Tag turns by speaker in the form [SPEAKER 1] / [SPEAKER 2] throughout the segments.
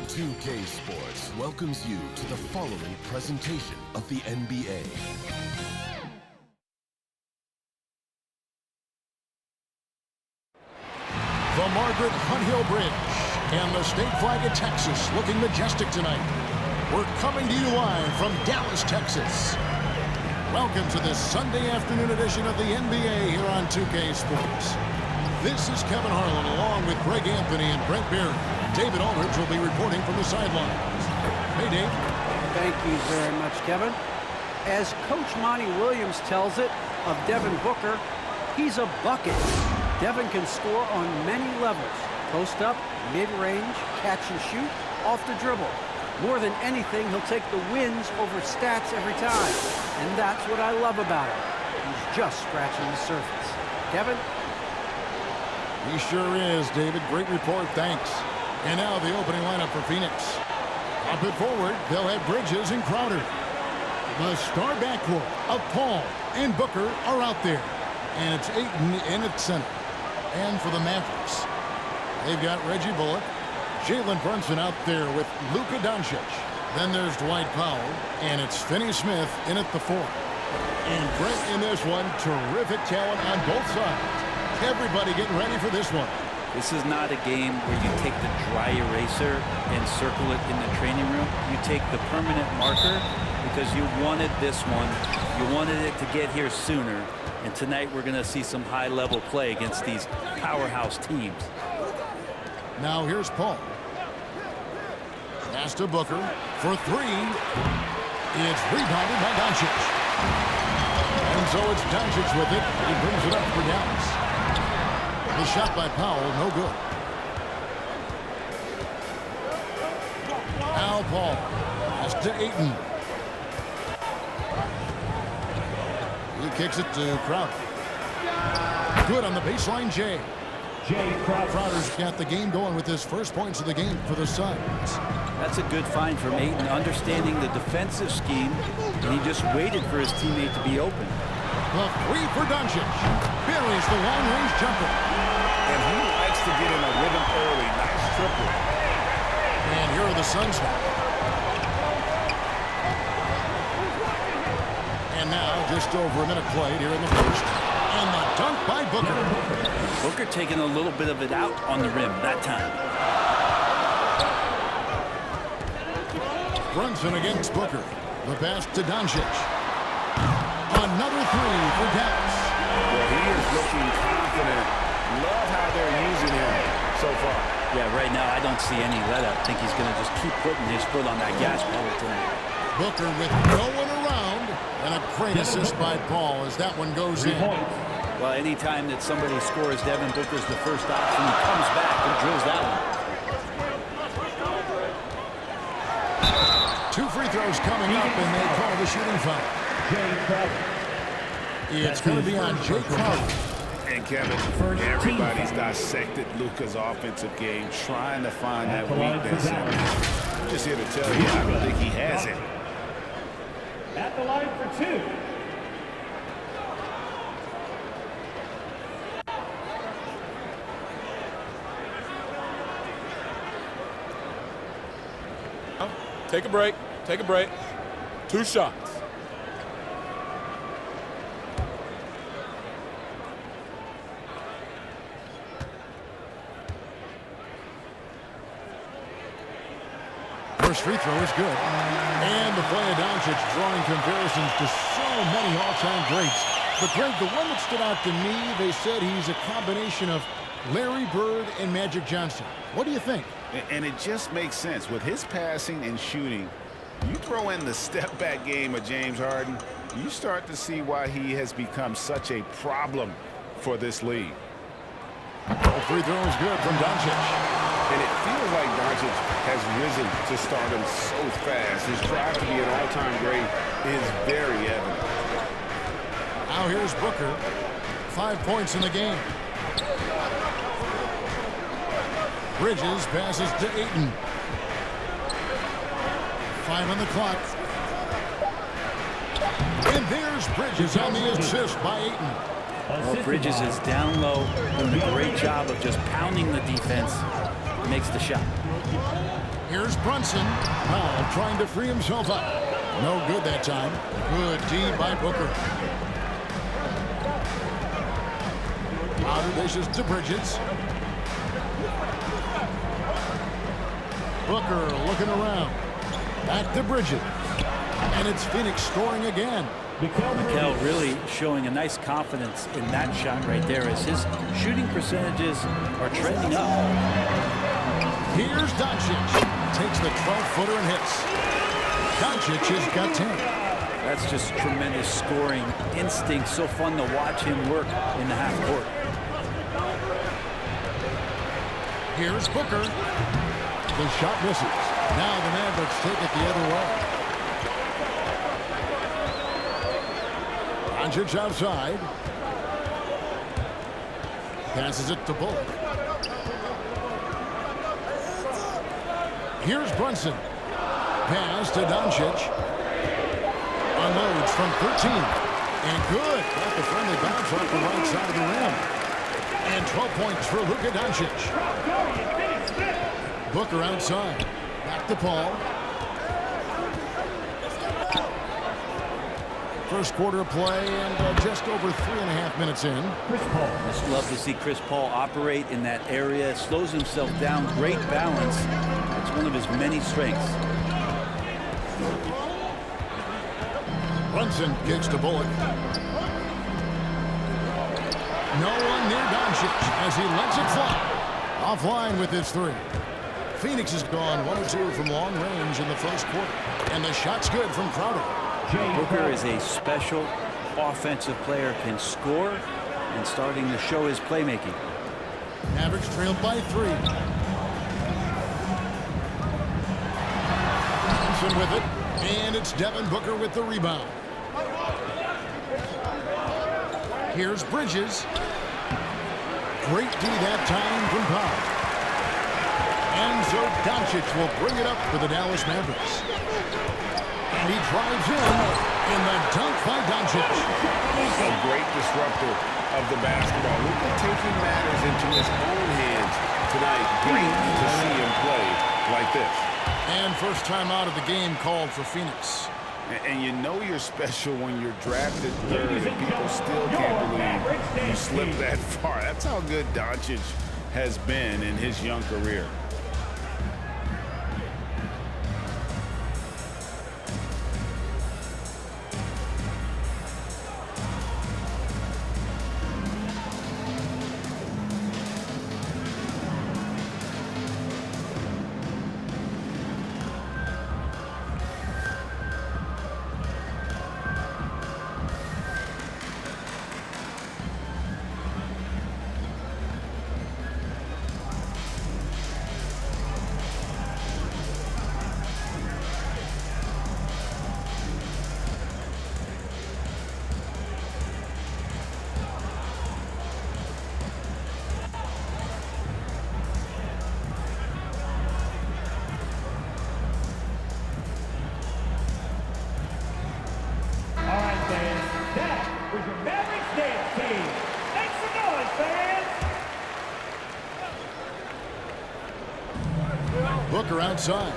[SPEAKER 1] 2K Sports welcomes you to the following presentation of the NBA.
[SPEAKER 2] The Margaret Hunt Hill Bridge and the state flag of Texas looking majestic tonight. We're coming to you live from Dallas, Texas. Welcome to this Sunday afternoon edition of the NBA here on 2K Sports. This is Kevin Harlan along with Greg Anthony and Brent Barry. David Aldridge will be reporting from the sidelines. Hey, Dave.
[SPEAKER 3] Thank you very much, Kevin. As Coach Monty Williams tells it of Devin Booker, he's a bucket. Devin can score on many levels. Post up, mid-range, catch and shoot, off the dribble. More than anything, he'll take the wins over stats every time. And that's what I love about him. He's just scratching the surface. Kevin?
[SPEAKER 2] He sure is, David. Great report, thanks. And now the opening lineup for Phoenix. Up it forward, they'll have Bridges and Crowder. The star backcourt of Paul and Booker are out there. And it's Ayton in at center. And for the Mavericks, they've got Reggie Bullock, Jalen Brunson out there with Luka Doncic. Then there's Dwight Powell, and it's Finney Smith in at the 4. And Brent in this one, terrific talent on both sides. Everybody getting ready for this one.
[SPEAKER 4] This is not a game where you take the dry eraser and circle it in the training room. You take the permanent marker because you wanted this one. You wanted it to get here sooner. And tonight we're going to see some high-level play against these powerhouse teams.
[SPEAKER 2] Now here's Paul. Pass to Booker for 3. It's rebounded by Doncic. And so it's Doncic with it. He brings it up for Dallas. The shot by Powell, no good. Now Paul. Pass to Ayton. He kicks it to Crowder. Good on the baseline, Jay. Crowder's got the game going with his first points of the game for the Suns.
[SPEAKER 4] That's a good find from Ayton, understanding the defensive scheme, and he just waited for his teammate to be open.
[SPEAKER 2] The 3 for Doncic. Buries the long-range jumper.
[SPEAKER 5] And he likes to get in a rhythm early. Nice triple.
[SPEAKER 2] And here are the Suns now. And now just over a minute played here in the first. And the dunk by Booker.
[SPEAKER 4] Booker taking a little bit of it out on the rim that time.
[SPEAKER 2] Brunson against Booker. The pass to Doncic. Another 3 for Dallas.
[SPEAKER 5] Well, he is looking confident. Love how they're using him so far.
[SPEAKER 4] Yeah, right now I don't see any let-up. I think he's going to just keep putting his foot on that gas pedal tonight.
[SPEAKER 2] Booker with no one around. And a great assist by Paul as that one goes in.
[SPEAKER 4] Well, anytime that somebody scores, Devin Booker's the first option. He comes back and drills that one.
[SPEAKER 2] 2 free throws coming up, and they call the shooting foul. It's going to be on Jay Crowder.
[SPEAKER 5] And Kevin, everybody's dissected Luka's offensive game, trying to find that weakness. And I'm just here to tell you, I don't think he has it.
[SPEAKER 6] At the line for 2.
[SPEAKER 7] Take a break. Take a break. 2 shots.
[SPEAKER 2] First free throw is good. And the play of Doncic drawing comparisons to so many all-time greats. But Greg, the one that stood out to me, they said he's a combination of Larry Bird and Magic Johnson. What do you think?
[SPEAKER 5] And it just makes sense. With his passing and shooting, you throw in the step-back game of James Harden, you start to see why he has become such a problem for this league.
[SPEAKER 2] The free throw is good from Doncic.
[SPEAKER 5] And it feels like Doncic has risen to stardom so fast. His drive to be an all-time great is very evident.
[SPEAKER 2] Now here's Booker. 5 points in the game. Bridges passes to Ayton. 5 on the clock. And there's Bridges on the assist by Ayton.
[SPEAKER 4] Well, Bridges is down low, doing a great job of just pounding the defense. makes the shot.
[SPEAKER 2] Here's Brunson. Powell trying to free himself up. No good that time. Good D by Booker. Outer dishes to Bridges. Booker looking around. Back to Bridges. And it's Phoenix scoring again.
[SPEAKER 4] Mikel really showing a nice confidence in that shot right there as his shooting percentages are trending up.
[SPEAKER 2] Here's Doncic. Takes the 12-footer and hits. Doncic has got 10.
[SPEAKER 4] That's just tremendous scoring instinct. So fun to watch him work in the half court.
[SPEAKER 2] Here's Booker. The shot misses. Now the Mavericks take it the other way. Doncic outside. Passes it to Bullock. Here's Brunson. Pass to Doncic. Unloads from 13. And good. Got the friendly bounce off the right side of the rim. And 12 points for Luka Doncic. Booker outside. Back to Paul. First quarter of play and just over 3.5 minutes in.
[SPEAKER 4] Just love to see Chris Paul operate in that area. Slows himself down. Great balance. It's one of his many strengths.
[SPEAKER 2] Brunson kicks to Bullock. No one near Doncic as he lets it fly. Offline with his three. Phoenix has gone 1 or 2 from long range in the first quarter. And the shot's good from Crowder.
[SPEAKER 4] Booker is a special offensive player, can score, and starting to show his playmaking.
[SPEAKER 2] Mavericks trailed by 3. Thompson with it, and it's Devin Booker with the rebound. Here's Bridges. Great D that time from Powell. And so Doncic will bring it up for the Dallas Mavericks. And he drives in the dunk by Doncic.
[SPEAKER 5] A great disruptor of the basketball. Luka taking matters into his own hands tonight. Great to see him play like this.
[SPEAKER 2] And first time out of the game called for Phoenix.
[SPEAKER 5] And you know you're special when you're drafted third and people still can't believe you slipped that far. That's how good Doncic has been in his young career.
[SPEAKER 2] Booker outside.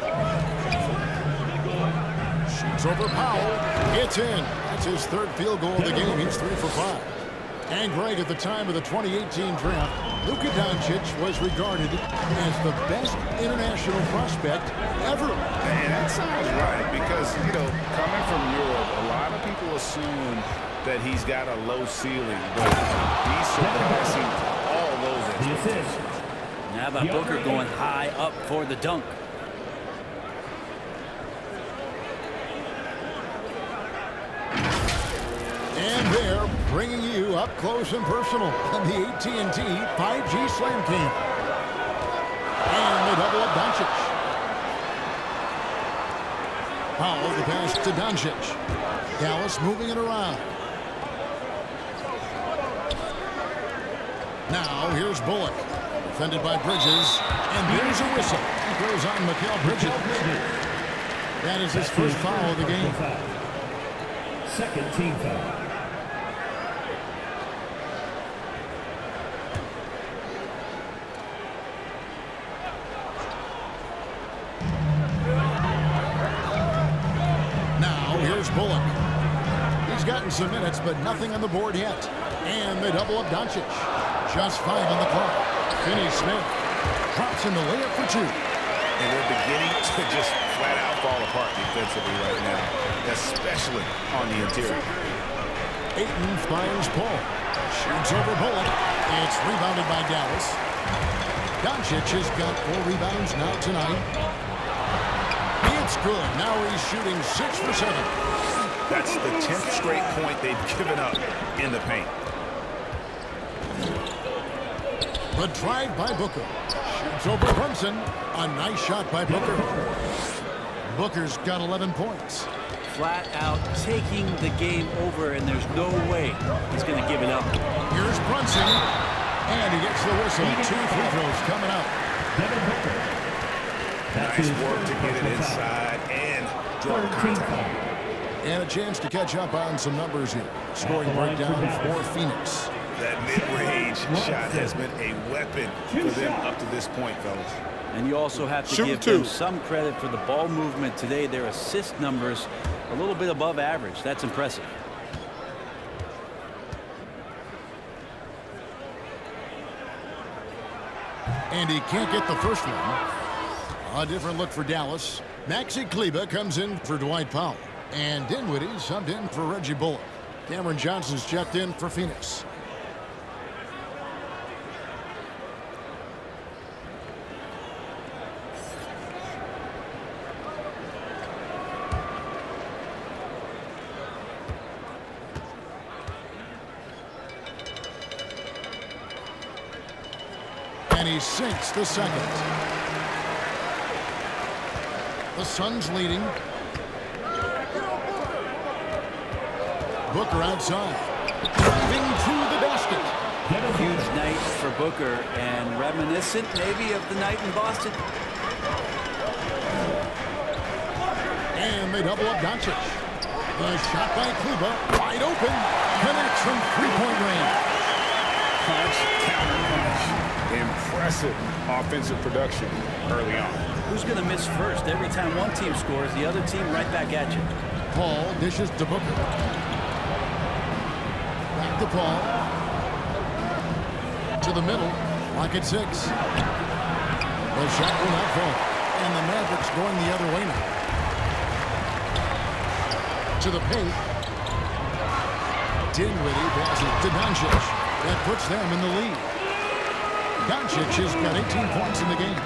[SPEAKER 2] Shoots over Powell. It's in. That's his third field goal of the game. He's 3 for 5. And Greg, at the time of the 2018 draft, Luka Doncic was regarded as the best international prospect ever.
[SPEAKER 5] And that sounds right because, you know, coming from Europe, a lot of people assume that he's got a low ceiling, but he's surpassing all those expectations.
[SPEAKER 4] Now about Booker going high up for the dunk.
[SPEAKER 2] And they're bringing you up close and personal on the AT&T 5G Slam Cam. And they double up Doncic. Powell the pass to Doncic. Dallas moving it around. Now here's Bullock. Defended by Bridges. And there's a whistle. It goes on Mikal Bridges. That is his first foul of the game.
[SPEAKER 6] Second team foul.
[SPEAKER 2] Bullock. He's gotten some minutes, but nothing on the board yet. And they double up Doncic. Just 5 on the clock. Finney-Smith drops in the layup for 2.
[SPEAKER 5] And they're beginning to just flat out fall apart defensively right now, especially on the interior.
[SPEAKER 2] Ayton finds Paul. Shoots over Bullock. It's rebounded by Dallas. Doncic has got 4 rebounds now tonight. It's good. Now he's shooting 6 for 7.
[SPEAKER 5] That's the 10th straight point they've given up in the paint.
[SPEAKER 2] The drive by Booker. Shoots over Brunson. A nice shot by Booker. Booker's got 11 points.
[SPEAKER 4] Flat out taking the game over, and there's no way he's going to give it up.
[SPEAKER 2] Here's Brunson. And he gets the whistle. 2 free throws coming up.
[SPEAKER 5] Nice work to get it inside and draw contact.
[SPEAKER 2] And a chance to catch up on some numbers here. Scoring breakdown for Phoenix.
[SPEAKER 5] That mid-range shot has been a weapon for them up to this point, fellas.
[SPEAKER 4] And you also have to give them some credit for the ball movement today. Their assist numbers a little bit above average. That's impressive.
[SPEAKER 2] And he can't get the first one. A different look for Dallas. Maxi Kleber comes in for Dwight Powell. And Dinwiddie subbed in for Reggie Bullock. Cameron Johnson's checked in for Phoenix. And he sinks the second. The Suns leading. Booker outside. Driving to the basket.
[SPEAKER 4] Huge night for Booker, and reminiscent maybe of the night in Boston.
[SPEAKER 2] And they double up Doncic. The shot by Kleber, wide open. Connects from three-point range.
[SPEAKER 5] Punch, counter punch. Impressive offensive production early on.
[SPEAKER 4] Who's going to miss first? Every time one team scores, the other team right back at you.
[SPEAKER 2] Paul dishes to Booker. Back to Paul. To the middle. Lock at 6. The shot will not fall. And the Mavericks going the other way now. To the paint. Dinwiddie passes to Doncic. That puts them in the lead. Doncic has got 18 points in the game.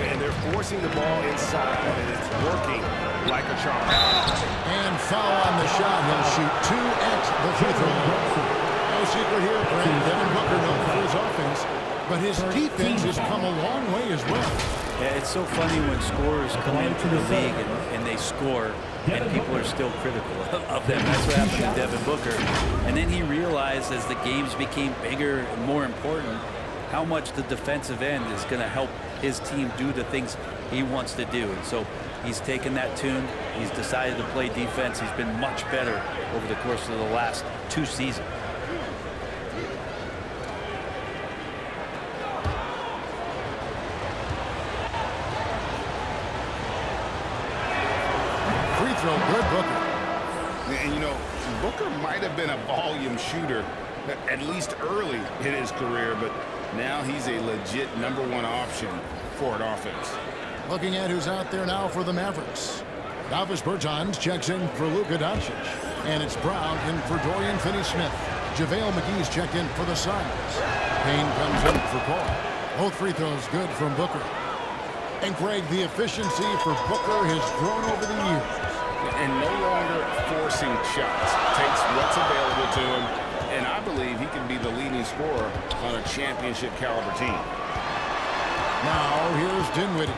[SPEAKER 5] And they're forcing the ball inside, and it's working like a charm.
[SPEAKER 2] And foul on the shot. He'll shoot 2 at the free throw line. No secret here, Brad. Devin Booker known for his offense, but his defense has come a long way as well.
[SPEAKER 4] Yeah, it's so funny when scorers come into the league and they score, and people are still critical of them. That's what happened to Devin Booker. And then he realized as the games became bigger and more important, how much the defensive end is going to help his team do the things he wants to do. And so he's taken that tune. He's decided to play defense. He's been much better over the course of the last 2 seasons.
[SPEAKER 2] Free throw, good Booker.
[SPEAKER 5] And, you know, Booker might have been a volume shooter, at least early in his career, but now he's a legit #1 option for an offense.
[SPEAKER 2] Looking at who's out there now for the Mavericks. Davis Bertans checks in for Luka Doncic. And it's Brown in for Dorian Finney-Smith. JaVale McGee's checked in for the Suns. Payne comes in for Paul. Both free throws good from Booker. And Greg, the efficiency for Booker has grown over the years.
[SPEAKER 5] And no longer forcing shots. Takes what's available to him. And I believe he can be the leading scorer on a championship caliber team.
[SPEAKER 2] Now here's Dinwiddie.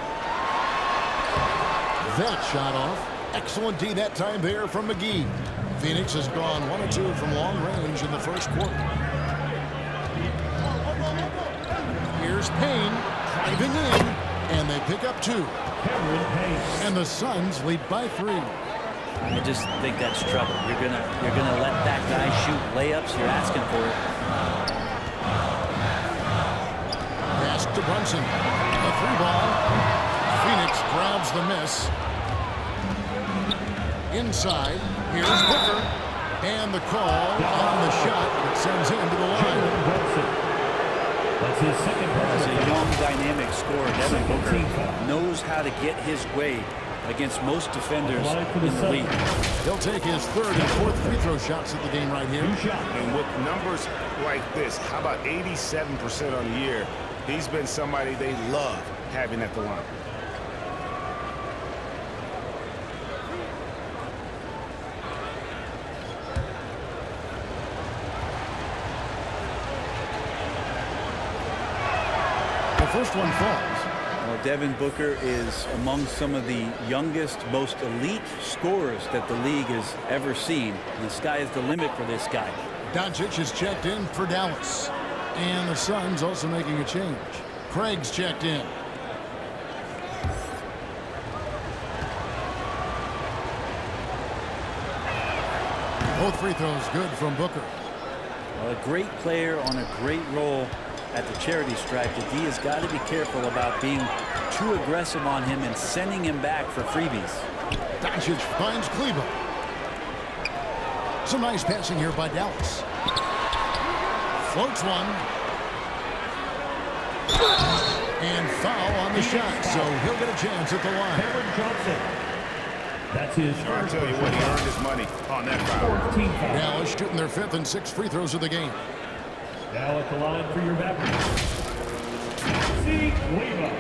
[SPEAKER 2] That shot off. Excellent D that time there from McGee. Phoenix has gone 1 of 2 from long range in the first quarter. Here's Payne driving in, and they pick up 2. And the Suns lead by 3.
[SPEAKER 4] I just think that's trouble. You're gonna let that guy shoot layups. You're asking for it.
[SPEAKER 2] Pass to Brunson. A 3 ball. Phoenix grabs the miss. Inside, here's Booker. And the call on the shot that sends him to the line.
[SPEAKER 6] That's his second.
[SPEAKER 4] As a young, dynamic scorer, Devin Booker knows how to get his way against most defenders in the league.
[SPEAKER 2] He'll take his third and fourth free throw shots at the game right here.
[SPEAKER 5] And with numbers like this, how about 87% on the year? He's been somebody they love having at the line.
[SPEAKER 2] The first one falls.
[SPEAKER 4] Well, Devin Booker is among some of the youngest, most elite scorers that the league has ever seen. And the sky is the limit for this guy.
[SPEAKER 2] Doncic is checked in for Dallas. And the Suns also making a change. Craig's checked in. Both free throws good from Booker.
[SPEAKER 4] Well, a great player on a great role at the charity stripe. The D has got to be careful about being too aggressive on him and sending him back for freebies.
[SPEAKER 2] Doncic finds Cleveland. Some nice passing here by Dallas. Floats one. And foul on the shot, so he'll get a chance at the line.
[SPEAKER 6] Cameron Johnson. That's his
[SPEAKER 5] I
[SPEAKER 6] first.
[SPEAKER 5] tell you what, he earned his money on that foul.
[SPEAKER 6] 14 foul.
[SPEAKER 2] Dallas shooting their fifth and sixth free throws of the game.
[SPEAKER 6] Now at the line for your Mavericks. C. Leva.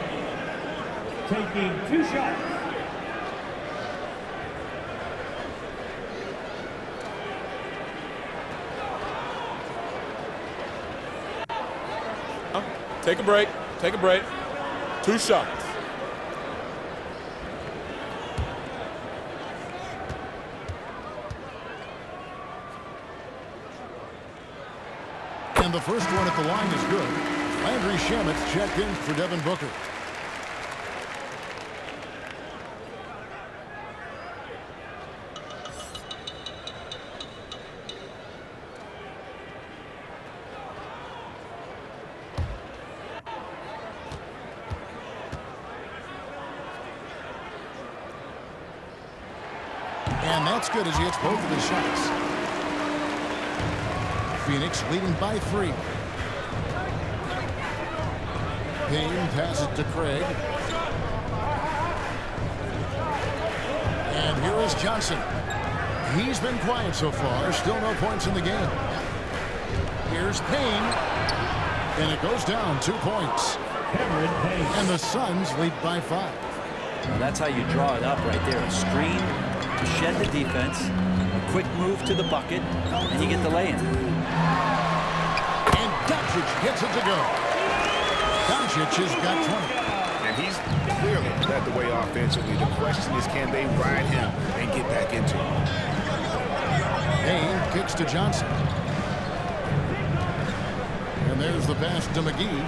[SPEAKER 6] Taking 2 shots.
[SPEAKER 7] Take a break. Take a break. 2 shots.
[SPEAKER 2] And the first one at the line is good. Landry Shamet checked in for Devin Booker. And that's good as he hits both of his shots. Phoenix leading by 3. Payne passes to Craig. And here is Johnson. He's been quiet so far. Still no points in the game. Here's Payne. And it goes down 2 points. And the Suns lead by 5.
[SPEAKER 4] Well, that's how you draw it up right there. A screen to shed the defense, a quick move to the bucket, and you get the lay-in.
[SPEAKER 2] And Doncic gets it to go. Doncic has got 20.
[SPEAKER 5] And he's clearly led the way offensively. The question is, can they ride him and get back into it?
[SPEAKER 2] Payne kicks to Johnson. And there's the pass to McGee.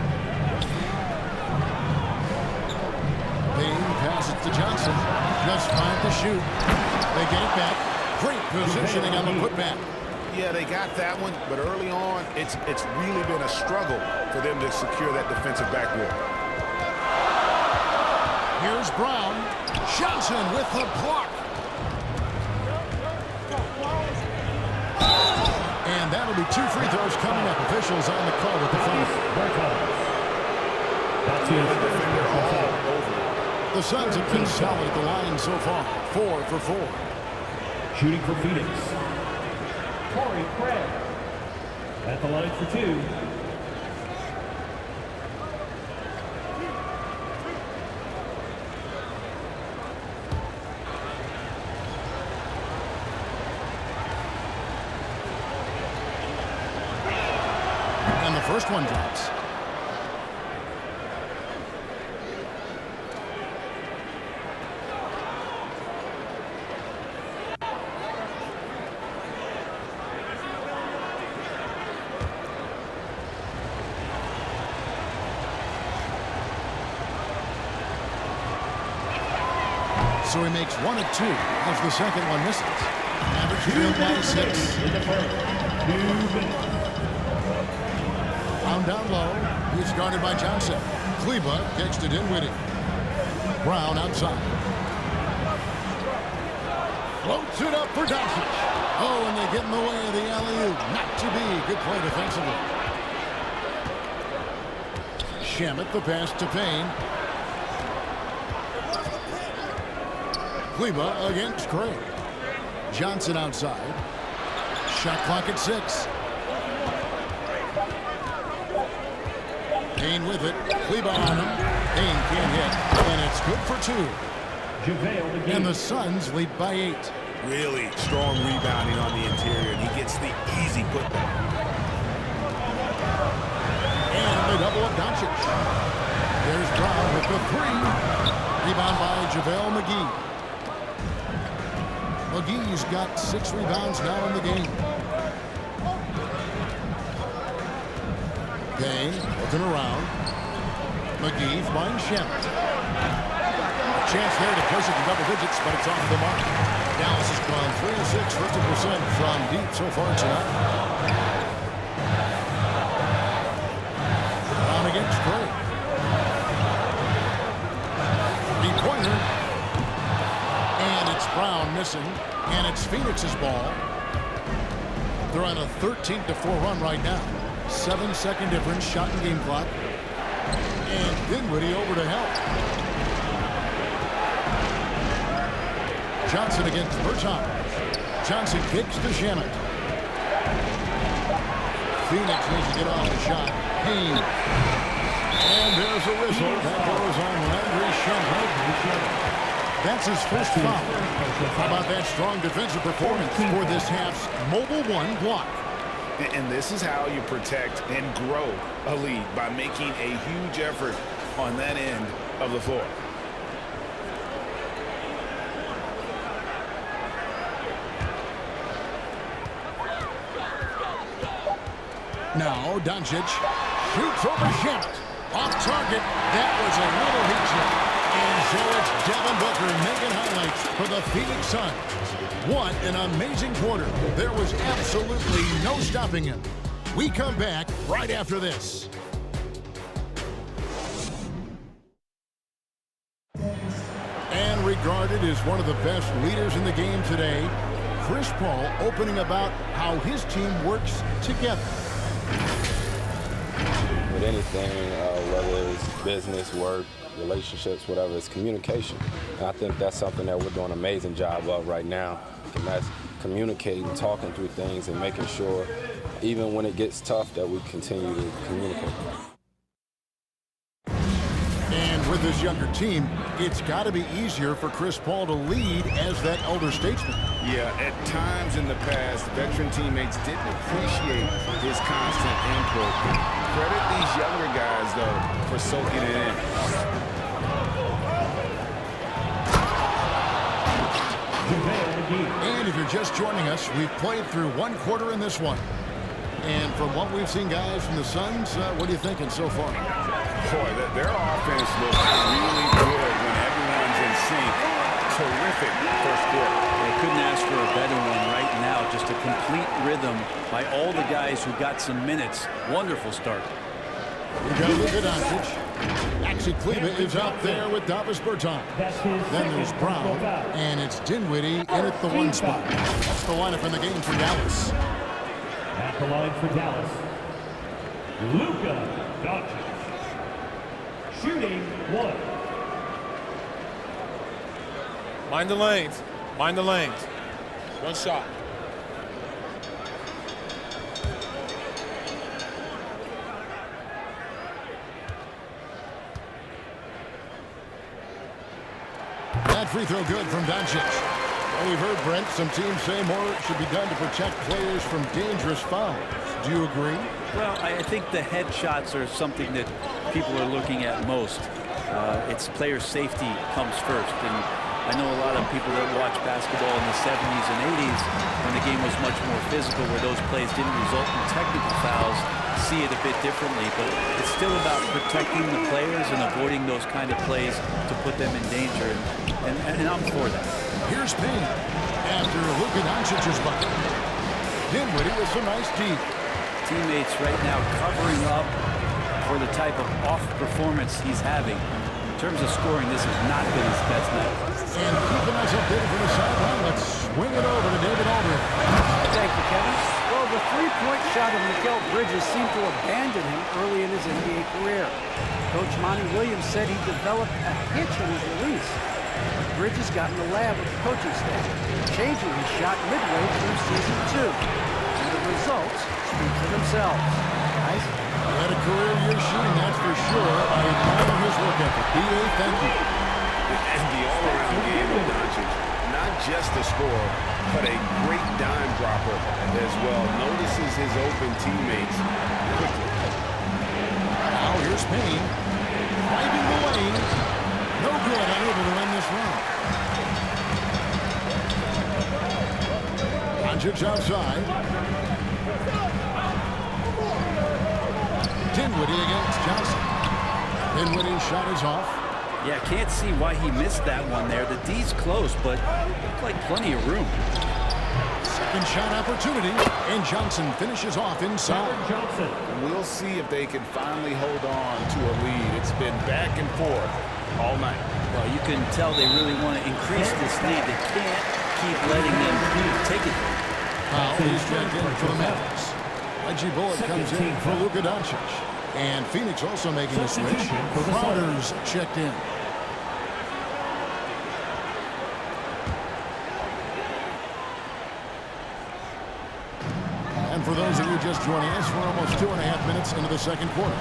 [SPEAKER 2] Payne passes to Johnson. Just 5 to shoot. They get it back. Great positioning on the putback.
[SPEAKER 5] Yeah, they got that one, but early on, it's really been a struggle for them to secure that defensive backboard.
[SPEAKER 2] Here's Brown. Johnson with the block. And that'll be 2 free throws coming up. Officials on the call with the foul. The Suns have been solid at the line so far. 4 for 4.
[SPEAKER 6] Shooting for Phoenix. Corey Craig. At the line for 2.
[SPEAKER 2] And the first one drops. So he makes 1 of 2 as the second one misses. Mavericks trail by 6. Brown down low. He's guarded by Johnson. Kleba kicks to Dinwiddie. Brown outside. Floats it up for Doncic. Oh, and they get in the way of the alley-oop. Not to be. Good play defensively. Shamet the pass to Payne. Kleber against Craig. Johnson outside. Shot clock at 6. Payne with it. Kleber on him. Payne can't hit. And it's good for 2. And the Suns lead by 8.
[SPEAKER 5] Really strong rebounding on the interior, and he gets the easy putback.
[SPEAKER 2] And they double up Doncic. There's Brown with the 3. Rebound by JaVale McGee. McGee's got 6 rebounds now in the game. Payne looking around. McGee finds Shamet. A chance there to push it to double digits, but it's off the mark. Dallas has gone 3 of 6, 50% from deep so far tonight. Brown against Craig. 3-pointer. And it's Brown missing. And it's Phoenix's ball. They're on a 13-4 run right now. 7-second difference, shot and game clock. And Dinwiddie over to help. Johnson against Bertans. Johnson kicks to Shamet. Phoenix needs to get off the shot. Payne. And there's a whistle. That goes on Landry Shamet. That's his first foul. How about that strong defensive performance for this half's mobile 1 block?
[SPEAKER 5] And this is how you protect and grow a lead, by making a huge effort on that end of the floor.
[SPEAKER 2] Now Doncic shoots over Shamet. Off target. That was a little heat check. And so it's Devin Booker making highlights for the Phoenix Suns. What an amazing quarter. There was absolutely no stopping him. We come back right after this. And regarded as one of the best leaders in the game today, Chris Paul opening about how his team works together.
[SPEAKER 8] With anything, whether it's business, work, relationships, whatever, it's communication. And I think that's something that we're doing an amazing job of right now. And that's communicating, talking through things, and making sure, even when it gets tough, that we continue to communicate.
[SPEAKER 2] And with this younger team, it's got to be easier for Chris Paul to lead as that elder statesman.
[SPEAKER 5] Yeah, at times in the past, veteran teammates didn't appreciate his constant input. Credit these younger guys, though, for soaking it in.
[SPEAKER 2] And if you're just joining us, we've played through 1 quarter in this one. And from what we've seen, guys, from the Suns, what are you thinking so far?
[SPEAKER 5] Boy, their offense looks really good when everyone's in sync. Terrific first quarter.
[SPEAKER 4] They couldn't ask for a better one right now. Just a complete rhythm by all the guys who got some minutes. Wonderful start.
[SPEAKER 2] We got Luka Doncic. Maxi Kleber is out there with Davis Bertans. Then there's Brown, and it's Dinwiddie in at the 1 spot. That's the lineup in the game for Dallas.
[SPEAKER 6] At the line for Dallas, Luka Doncic. Shooting 1.
[SPEAKER 7] Mind the lanes. Mind the lanes. 1 shot.
[SPEAKER 2] That free throw good from Doncic. Well, we've heard, Brent, some teams say more should be done to protect players from dangerous fouls. Do you agree?
[SPEAKER 4] Well, I think the head shots are something that people are looking at most. It's player safety comes first. And I know a lot of people that watch basketball in the 70s and 80s when the game was much more physical, where those plays didn't result in technical fouls, see it a bit differently. But it's still about protecting the players and avoiding those kind of plays to put them in danger. And I'm for that.
[SPEAKER 2] Here's Payne after Luka Doncic's bucket. Dinwiddie with some nice deep.
[SPEAKER 4] Teammates right now covering up for the type of off performance he's having. In terms of scoring, this has not been his best night.
[SPEAKER 2] And keeping us updated from the sideline, let's swing
[SPEAKER 3] shot of Mikal Bridges seemed to abandon him early in his NBA career. Coach Monty Williams said he developed a hitch in his release. But Bridges got in the lab with the coaching staff, changing his shot midway through season 2. And the results speak for themselves. Guys?
[SPEAKER 2] He had a career year shooting, that's for sure. I admire his work ethic. B.A., thank you.
[SPEAKER 5] And the all-around game of Doncic. Not just a scorer, but a great dime dropper as well. Notices his open teammates quickly.
[SPEAKER 2] Now here's Payne. Driving the lane. No good, unable to win this run. Doncic outside. Dinwiddie against Johnson. Dinwiddie's shot is off.
[SPEAKER 4] Yeah, can't see why he missed that one there. The D's close, but looked like plenty of room.
[SPEAKER 2] Second shot opportunity, and Johnson finishes off inside.
[SPEAKER 6] Johnson.
[SPEAKER 5] We'll see if they can finally hold on to a lead. It's been back and forth all night.
[SPEAKER 4] Well, you can tell they really want to increase this lead. They can't keep letting them take it.
[SPEAKER 2] He's checked in for the Mavericks. Reggie Bullock comes in for Luka Doncic. And Phoenix also making a switch. Crowder's checked in. And for those of you just joining us, we're almost 2.5 minutes into the second quarter.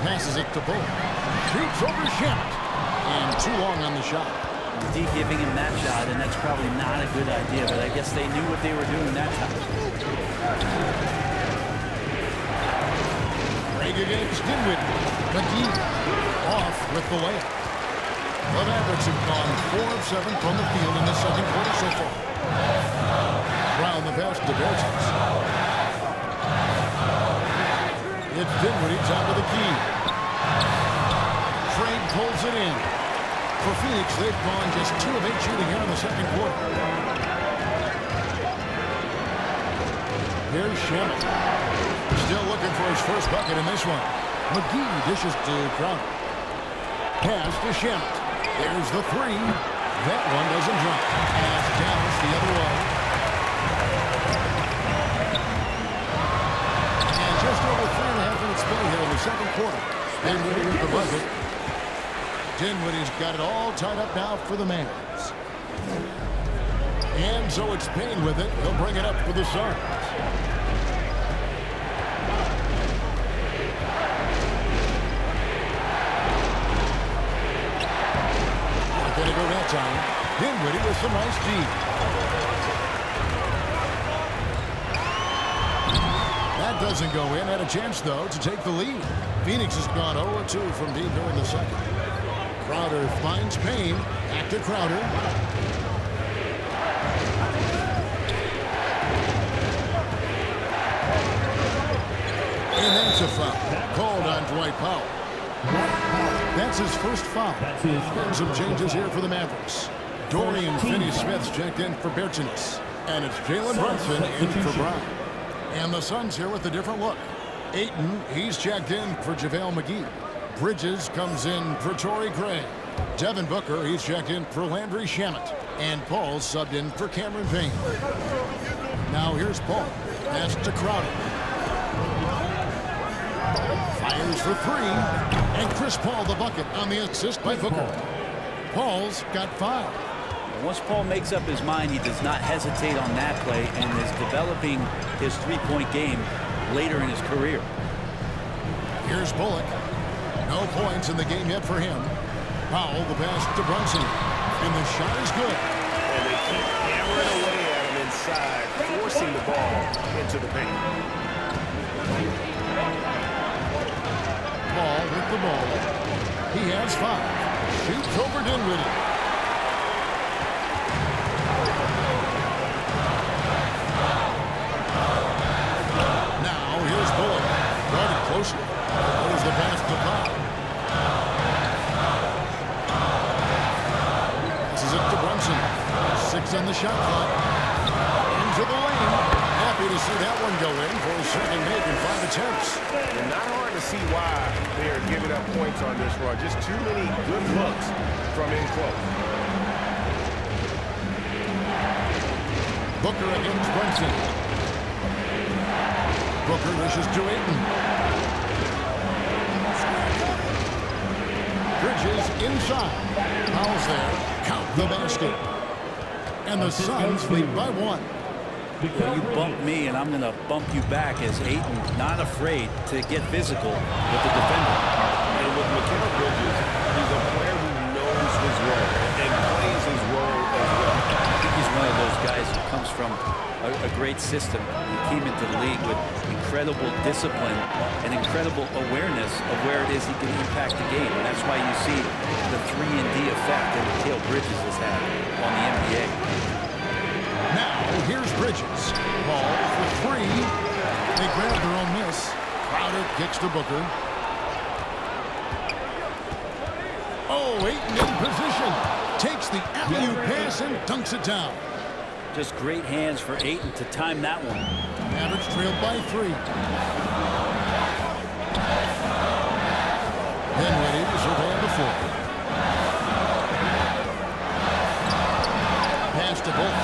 [SPEAKER 2] Passes it to Bullock. Shoots over Shamet. And too long on the shot.
[SPEAKER 4] D giving him that shot, and that's probably not a good idea, but I guess they knew what they were doing that time.
[SPEAKER 2] Craig against Dinwiddie. McGee off with the layup. The Mavericks have gone 4 of 7 from the field in the second quarter so far. Brown the pass to Bertens. It's Dinwiddie top of the key. Craig pulls it in. For Phoenix, they've gone just 2 of 8 shooting here in the second quarter. Here's Shamet. Still looking for his first bucket in this one. McGee dishes to Crowder. Pass to Shamet. There's the 3. That one doesn't drop. As Dallas the other way. And just over 3.5 minutes play here in the second quarter. Dinwiddie with the bucket. Dinwiddie's got it all tied up now for the Mavs. And so it's Payne with it. He'll bring it up for the Suns. Not going to go that time. Dinwiddie with some nice D. That doesn't go in. Had a chance, though, to take the lead. Phoenix has gone 0-2 from deep here in the second. Crowder finds Payne. Back to Crowder. And that's a foul. Called on Dwight Powell. That's his first foul. And some changes here for the Mavericks. Dorian Finney-Smith's checked in for Bertens. And it's Jalen Brunson in for Brown. And the Suns here with a different look. Ayton, he's checked in for JaVale McGee. Bridges comes in for Torrey Craig. Devin Booker, he's checked in for Landry Shamet. And Paul's subbed in for Cameron Payne. Now here's Paul. Pass to Crowder. Fires for 3. And Chris Paul the bucket on the assist by Booker. Paul's got 5.
[SPEAKER 4] Once Paul makes up his mind, he does not hesitate on that play and is developing his three-point game later in his career.
[SPEAKER 2] Here's Bullock. No points in the game yet for him. Powell, the pass to Brunson. And the shot is good.
[SPEAKER 5] And they keep hammering away at him inside, forcing the ball into the paint.
[SPEAKER 2] Paul with the ball. He has 5. Shoots over Dinwiddie. Now here's Bullock. Guarded closely. There's the pass to Powell. Passes it to Brunson. 6 on the shot clock. Into the lane. Happy to see that one go in for a second make in 5 attempts.
[SPEAKER 5] And not hard to see why they are giving up points on this run. Just too many good looks from in close.
[SPEAKER 2] Booker against Brunson. Booker dishes to Ayton. Bridges inside. Fouls there. Count the basket. And the Suns lead by 1.
[SPEAKER 4] Well, you bump me, and I'm going to bump you back as Ayton not afraid to get physical with the defender.
[SPEAKER 5] And with Mikal Bridges, he's a player who knows his role and plays his role as well.
[SPEAKER 4] I think he's one of those guys who comes from a great system. He came into the league with incredible discipline and incredible awareness of where it is he can impact the game. And that's why you see the 3-and-D effect that Mikal Bridges has had on the NBA.
[SPEAKER 2] Now, here's Bridges. Ball for 3. They grab their own miss. Crowder kicks to Booker. Oh, Ayton in position. Takes the alley-oop pass and dunks it down.
[SPEAKER 4] Just great hands for Ayton to time that one.
[SPEAKER 2] Mavericks trailed by 3. Dinwiddie to survey on the floor. Pass to Bullock.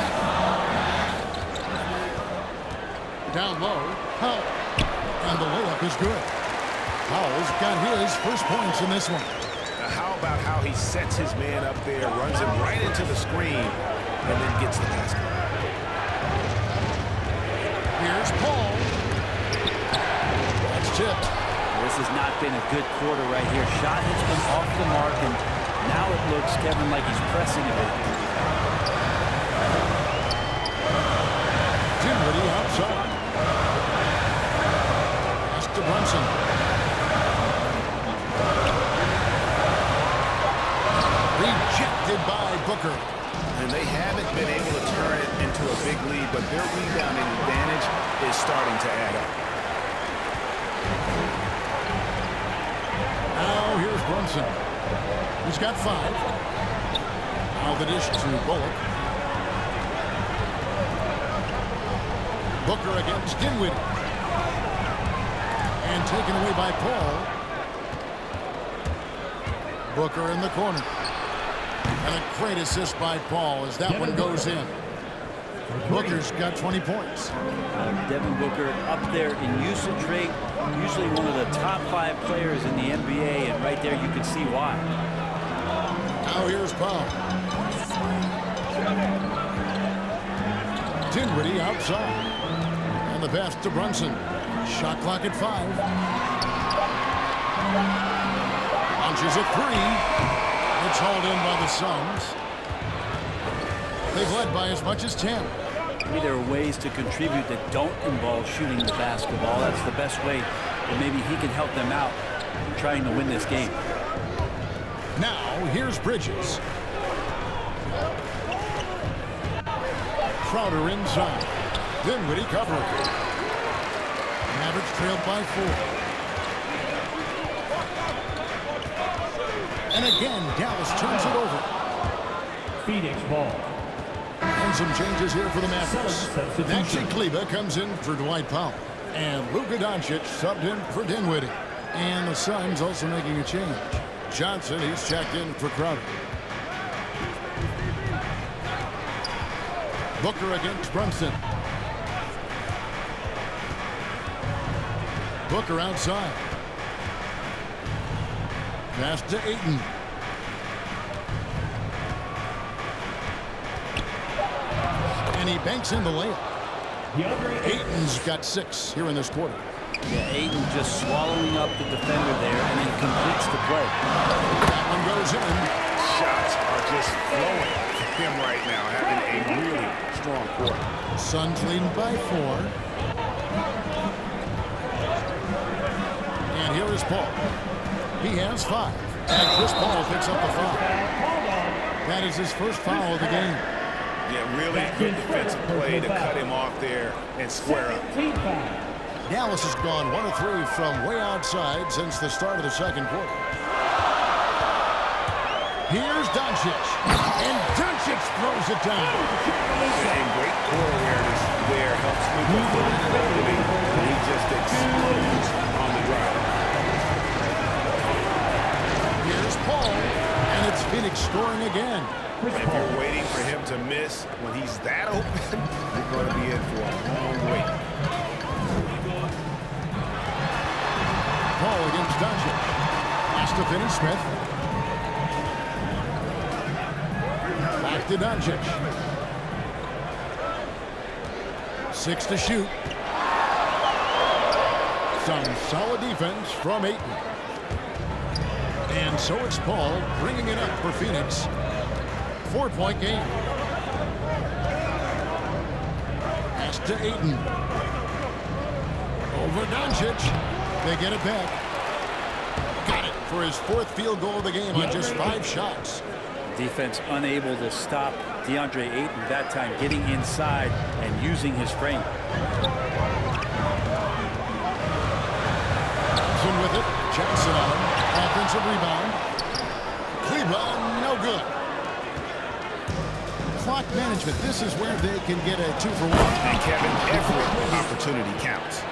[SPEAKER 2] Down low. Powell. And the layup is good. Powell's got his first points in this one.
[SPEAKER 5] Now, how about how he sets his man up there, runs him right into the screen, and then gets the basket.
[SPEAKER 2] Here's Paul. That's tipped.
[SPEAKER 4] This has not been a good quarter right here. Shot has been off the mark, and now it looks, Kevin, like he's pressing a bit.
[SPEAKER 2] Dinwiddie outside. Pass to Brunson. Rejected by Booker.
[SPEAKER 5] And they haven't been able to turn it into a big lead, but their rebounding advantage is starting to add up.
[SPEAKER 2] Now here's Brunson. He's got 5. Now the dish to Bullock. Booker against Dinwiddie. And taken away by Paul. Booker in the corner. And a great assist by Paul as that one goes in. Booker's got 20 points.
[SPEAKER 4] Devin Booker up there in usage rate, usually one of the top 5 players in the NBA, and right there you can see why.
[SPEAKER 2] Now here's Paul. Dinwiddie outside. And the pass to Brunson. Shot clock at 5. Launches a 3. It's hauled in by the Suns. They've led by as much as 10.
[SPEAKER 4] Maybe there are ways to contribute that don't involve shooting the basketball. That's the best way that maybe he can help them out in trying to win this game.
[SPEAKER 2] Now, here's Bridges. Crowder inside. Dinwiddie covering. Mavericks trailed by 4. And again, Dallas turns it over.
[SPEAKER 6] Phoenix ball.
[SPEAKER 2] And some changes here for the Mavericks. Maxi Kleber comes in for Dwight Powell. And Luka Doncic subbed in for Dinwiddie. And the Suns also making a change. Johnson, he's checked in for Crowder. Booker against Brunson. Booker outside. Pass to Ayton. And he banks in the layup. Ayton's got 6 here in this quarter.
[SPEAKER 4] Yeah, Ayton just swallowing up the defender there and then completes the play.
[SPEAKER 2] That one goes in.
[SPEAKER 5] Shots are just flowing for him right now, having a really strong quarter.
[SPEAKER 2] Suns leading by 4. And here is Paul. He has 5. And Chris Paul picks up the foul. That is his first foul of the game.
[SPEAKER 5] Yeah, really good defensive play to cut him off there and square up.
[SPEAKER 2] Dallas has gone 1 of 3 from way outside since the start of the second quarter. Here's Doncic. And Doncic throws it down.
[SPEAKER 5] And great core awareness there helps Luka find an opening, and he just explodes on the drive.
[SPEAKER 2] Here's Paul. And it's Phoenix scoring again.
[SPEAKER 6] Chris
[SPEAKER 5] If
[SPEAKER 6] Paul.
[SPEAKER 5] you're waiting for him to miss when he's that open, you're going to be in for a long wait.
[SPEAKER 2] Paul against Doncic. Pass to Finney-Smith. Back to Doncic. 6 to shoot. Some solid defense from Ayton. And so it's Paul bringing it up for Phoenix. 4-point game. Pass to Ayton. Over Doncic. They get it back. Got it for his 4th field goal of the game on just 5 shots.
[SPEAKER 4] Defense unable to stop DeAndre Ayton that time, getting inside and using his frame.
[SPEAKER 2] Johnson with it. Johnson on him. Offensive rebound. Cleveland, no good. Clock management. This is where they can get a 2-for-1.
[SPEAKER 5] And Kevin, every opportunity counts.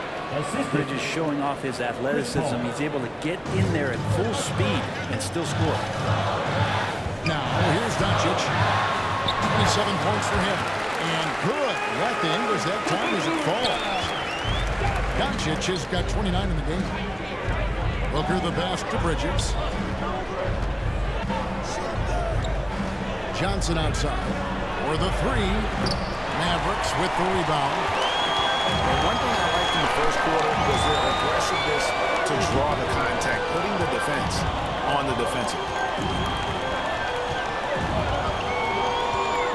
[SPEAKER 4] Bridges showing off his athleticism. He's able to get in there at full speed and still score.
[SPEAKER 2] Now, here's Doncic. 27 points for him. And good. Right the English that time as it falls. Doncic has got 29 in the game. Booker the pass to Bridges. Johnson outside. For the 3. Mavericks with the rebound.
[SPEAKER 5] One thing I liked in the first quarter was their aggressiveness to draw the contact, putting the defense on the defensive.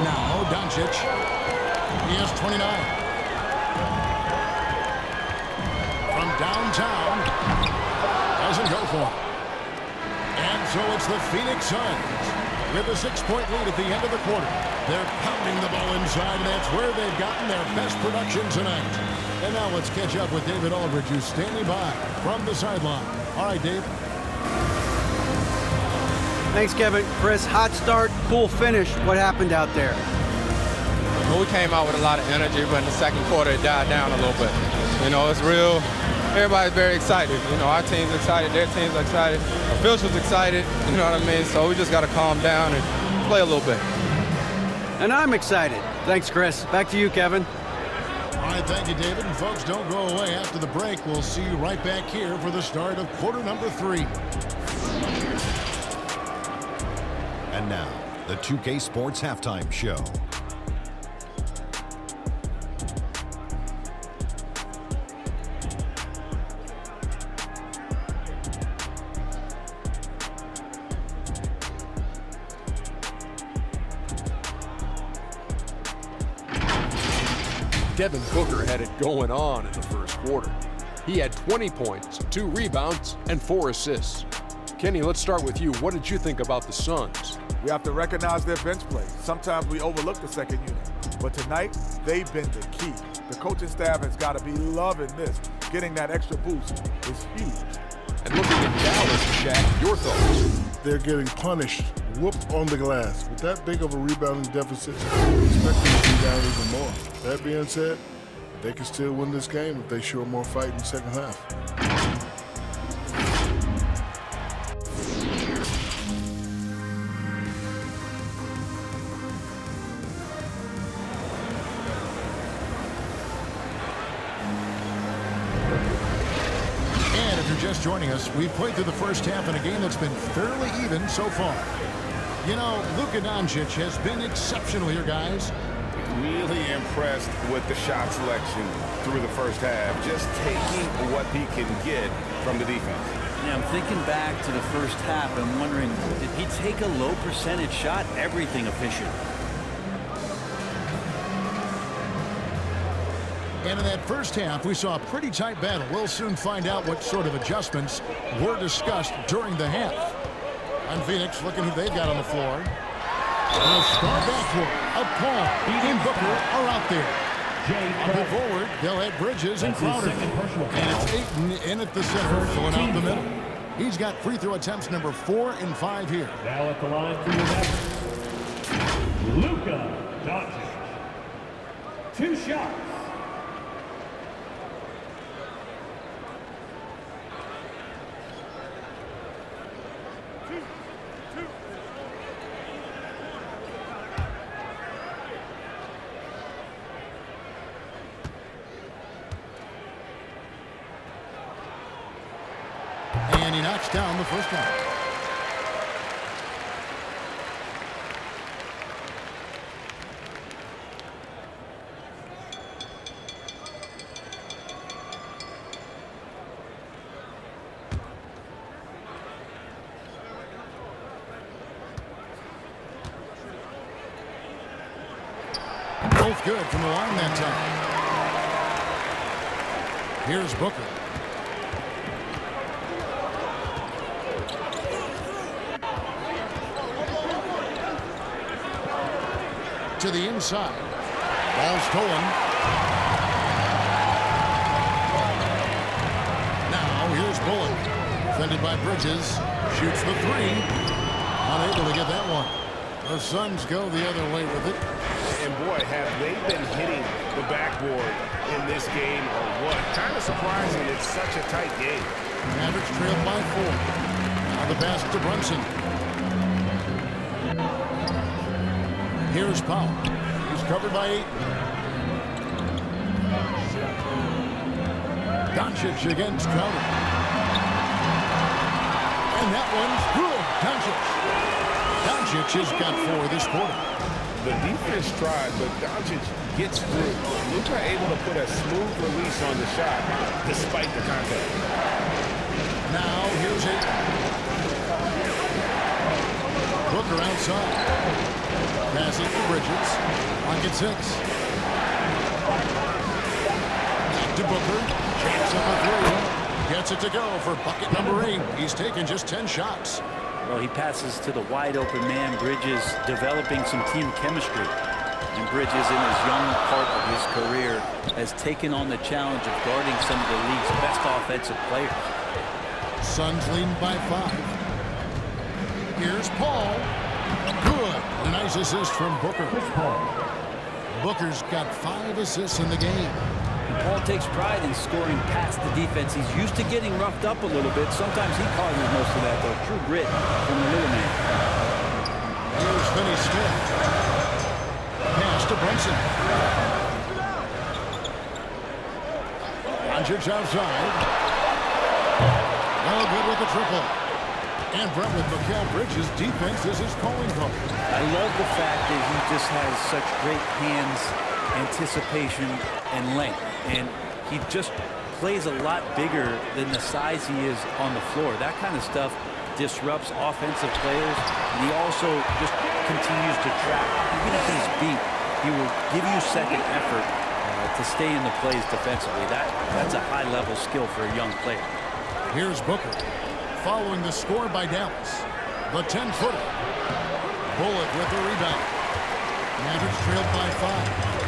[SPEAKER 2] Now, Doncic. He has 29. From downtown. Doesn't go for it. And so it's the Phoenix Suns with a 6-point lead at the end of the quarter. They're pounding the ball inside, and that's where they've gotten their best production tonight. And now let's catch up with David Aldridge, who's standing by from the sideline. All right, Dave.
[SPEAKER 3] Thanks, Kevin. Chris, hot start, cool finish. What happened out there?
[SPEAKER 9] Well, we came out with a lot of energy, but in the second quarter it died down a little bit. You know, it's real. Everybody's very excited. You know, our team's excited, their team's excited, officials excited, you know what I mean? So we just got to calm down and play a little bit.
[SPEAKER 3] And I'm excited. Thanks, Chris. Back to you, Kevin.
[SPEAKER 2] All right, thank you, David. And folks, don't go away after the break. We'll see you right back here for the start of quarter number 3.
[SPEAKER 1] And now, the 2K Sports Halftime Show.
[SPEAKER 10] Devin Booker had it going on in the first quarter. He had 20 points, 2 rebounds, and 4 assists. Kenny, let's start with you. What did you think about the Suns?
[SPEAKER 11] We have to recognize their bench play. Sometimes we overlook the second unit. But tonight, they've been the key. The coaching staff has got to be loving this. Getting that extra boost is huge.
[SPEAKER 10] And looking at Dallas, Shaq, your thoughts?
[SPEAKER 12] They're getting punished, whooped on the glass. With that big of a rebounding deficit, expect them to be down even more. That being said, they can still win this game if they show more fight in the second half.
[SPEAKER 2] Just joining us, we've played through the first half in a game that's been fairly even so far. You know, Luka Doncic has been exceptional here, guys.
[SPEAKER 5] Really impressed with the shot selection through the first half, just taking what he can get from the defense.
[SPEAKER 4] Yeah, I'm thinking back to the first half. I'm wondering, did he take a low percentage shot? Everything efficient.
[SPEAKER 2] And in that first half, we saw a pretty tight battle. We'll soon find out what sort of adjustments were discussed during the half. And Phoenix, looking who they've got on the floor. And a star backcourt of Paul and Booker are out there. Up and forward, they'll have Bridges and Crowder. And it's Ayton in at the center, filling out the middle. He's got free throw attempts number 4 and 5 here.
[SPEAKER 6] Now at the line for your Mavericks, Luka Doncic. 2 shots.
[SPEAKER 2] knocks down the first one. Both good from the line that time. Here's Booker. To the inside. Ball stolen. Now here's Bullock. Defended by Bridges. Shoots the three. Unable to get that one. The Suns go the other way with it.
[SPEAKER 5] And boy, have they been hitting the backboard in this game or what? Kind of surprising. It's such a tight game.
[SPEAKER 2] Mavericks trailed by 4. Now the pass to Brunson. Here's Powell. He's covered by 8. Doncic against Crowder. And that one's good. Doncic has got 4 this quarter.
[SPEAKER 5] The defense tried, but Doncic gets through. Luka able to put a smooth release on the shot despite the contact.
[SPEAKER 2] Now here's it. Booker outside. Pass it to Bridges. Pocket 6. Back to Booker. Chance up a 3. Gets it to go for bucket number 8. He's taken just 10 shots.
[SPEAKER 4] Well, he passes to the wide open man. Bridges developing some team chemistry. And Bridges, in his young part of his career, has taken on the challenge of guarding some of the league's best offensive players.
[SPEAKER 2] Suns leading by 5. Here's Paul. Good. A nice assist from Booker. Booker's got 5 assists in the game.
[SPEAKER 4] Paul takes pride in scoring past the defense. He's used to getting roughed up a little bit. Sometimes he causes most of that, though. True grit from the little man.
[SPEAKER 2] Here's Finney Smith. Pass to Brunson. Doncic outside. No good with the triple. And Brett with Mikal Bridges' defense is his calling card.
[SPEAKER 4] I love the fact that he just has such great hands, anticipation, and length. And he just plays a lot bigger than the size he is on the floor. That kind of stuff disrupts offensive players. And he also just continues to track. Even if he's beat, he will give you second effort to stay in the plays defensively. That's a high-level skill for a young player.
[SPEAKER 2] Here's Booker. Following the score by Dallas. The 10-footer. Bullock with the rebound. Mavericks trailed by 5.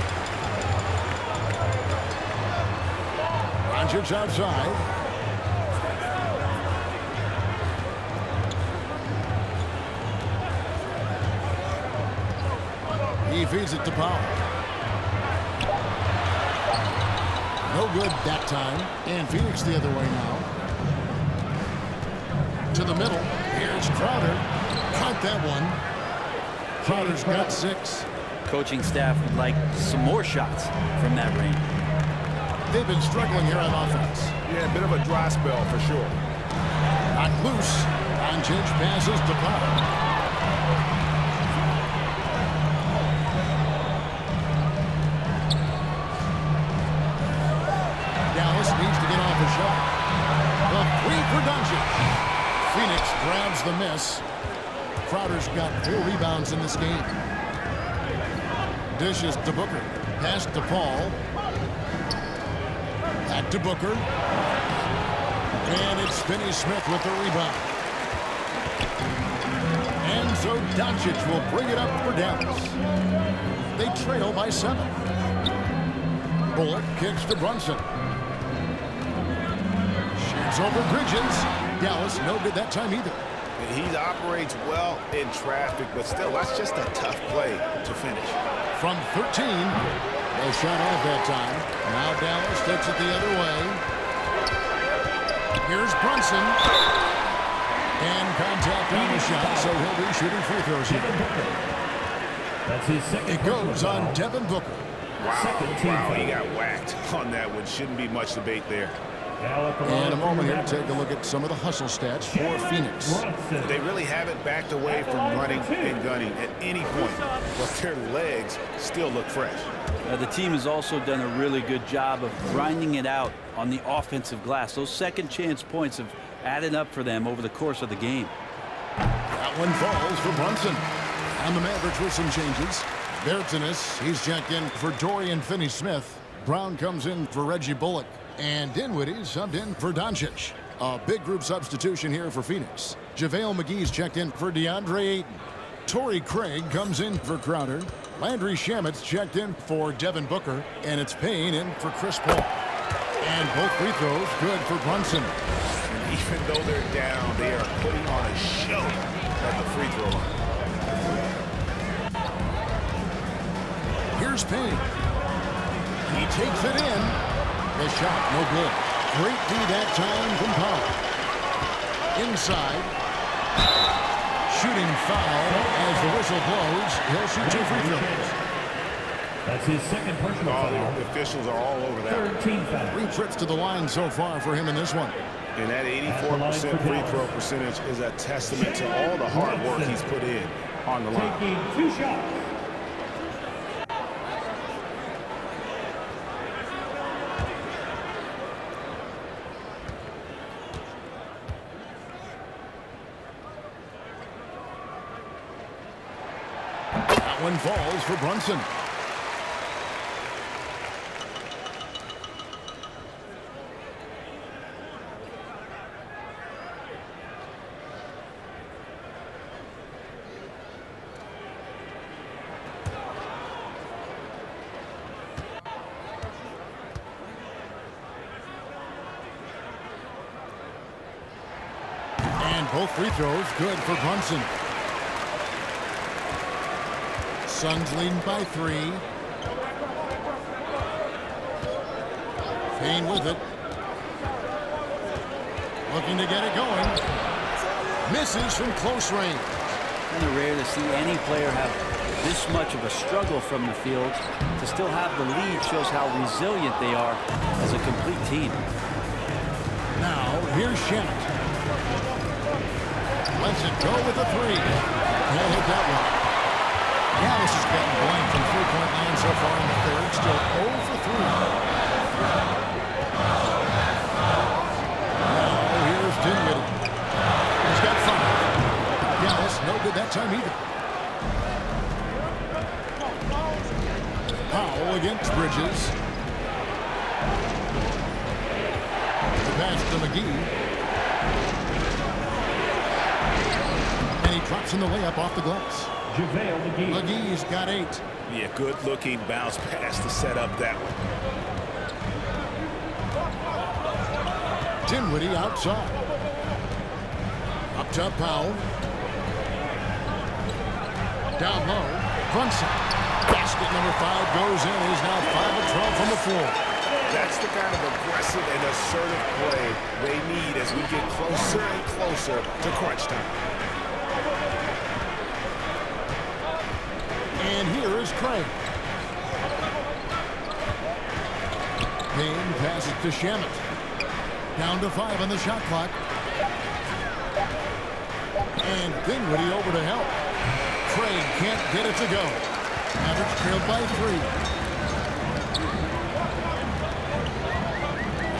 [SPEAKER 2] Doncic outside. He feeds it to Powell. No good that time. And Phoenix the other way now. To the middle. Here's Crowder. Count that one. Crowder's got 6.
[SPEAKER 4] Coaching staff would like some more shots from that range.
[SPEAKER 2] They've been struggling here on offense.
[SPEAKER 11] Yeah, a bit of a dry spell for sure.
[SPEAKER 2] Not loose. Doncic passes to Powell. Dallas needs to get off a shot. The 3 for Doncic. Phoenix grabs the miss. Crowder's got 4 rebounds in this game. Dishes to Booker. Pass to Paul. Back to Booker. And it's Finney Smith with the rebound. And so Doncic will bring it up for Dallas. They trail by 7. Bullock kicks to Brunson. Shoots over Bridges. Dallas no good that time either.
[SPEAKER 5] He operates well in traffic, but still, that's just a tough play to finish.
[SPEAKER 2] From 13, no shot off that time. Now Dallas takes it the other way. Here's Brunson. And contact on the shot, so he'll be shooting free throws here.
[SPEAKER 6] That's his second.
[SPEAKER 2] It goes on Devin Booker.
[SPEAKER 5] Wow, he got whacked on that one. Shouldn't be much debate there.
[SPEAKER 2] And a moment here to take a look at some of the hustle stats for Phoenix.
[SPEAKER 5] They really haven't backed away from running and gunning at any point, but their legs still look fresh.
[SPEAKER 4] The team has also done a really good job of grinding it out on the offensive glass. Those second chance points have added up for them over the course of the game.
[SPEAKER 2] That one falls for Brunson. And the Mavericks with some changes. Bertanis, he's checked in for Dorian Finney-Smith. Brown comes in for Reggie Bullock. And Dinwiddie subbed in for Doncic. A big group substitution here for Phoenix. JaVale McGee's checked in for DeAndre Ayton. Torrey Craig comes in for Crowder. Landry Shamet's checked in for Devin Booker. And it's Payne in for Chris Paul. And both free throws good for Brunson.
[SPEAKER 5] And even though they're down, they are putting on a show at the free throw line.
[SPEAKER 2] Here's Payne. He takes it in. The shot, no good. Great D that time from Powell. Inside. Shooting foul as the whistle blows. He'll shoot 2 free throws.
[SPEAKER 6] That's his second personal foul.
[SPEAKER 5] The officials are all over that.
[SPEAKER 6] 13 foul.
[SPEAKER 2] 3 trips to the line so far for him in this one.
[SPEAKER 5] And that 84% free throw percentage is a testament to all the hard work he's put in on the line.
[SPEAKER 6] Taking 2 shots.
[SPEAKER 2] One falls for Brunson. And both free throws good for Brunson. Suns leading by 3. Payne with it. Looking to get it going. Misses from close range.
[SPEAKER 4] Kind of rare to see any player have this much of a struggle from the field. To still have the lead shows how resilient they are as a complete team.
[SPEAKER 2] Now, here's Shamet. Lets it go with a 3. He'll hit that one. Dallas is getting blank from 3-point line so far in the third. Still 0 for 3. Now here's Dinwiddie. He's got 5. Dallas no good that time either. Powell against Bridges. The pass to McGee. And he drops in the layup off the glass.
[SPEAKER 6] JaVale McGee.
[SPEAKER 2] McGee's got 8.
[SPEAKER 5] Yeah, good-looking bounce pass to set up that one.
[SPEAKER 2] Dinwiddie outside. Up top, Powell. Down low, Brunson. Basket number 5 goes in. He's now 5 of 12 from the floor.
[SPEAKER 5] That's the kind of aggressive and assertive play they need as we get closer and closer to crunch time.
[SPEAKER 2] And here is Craig. Payne passes to Shamet. Down to 5 on the shot clock. And Dinwiddie over to help. Craig can't get it to go. Mavericks trailed by 3.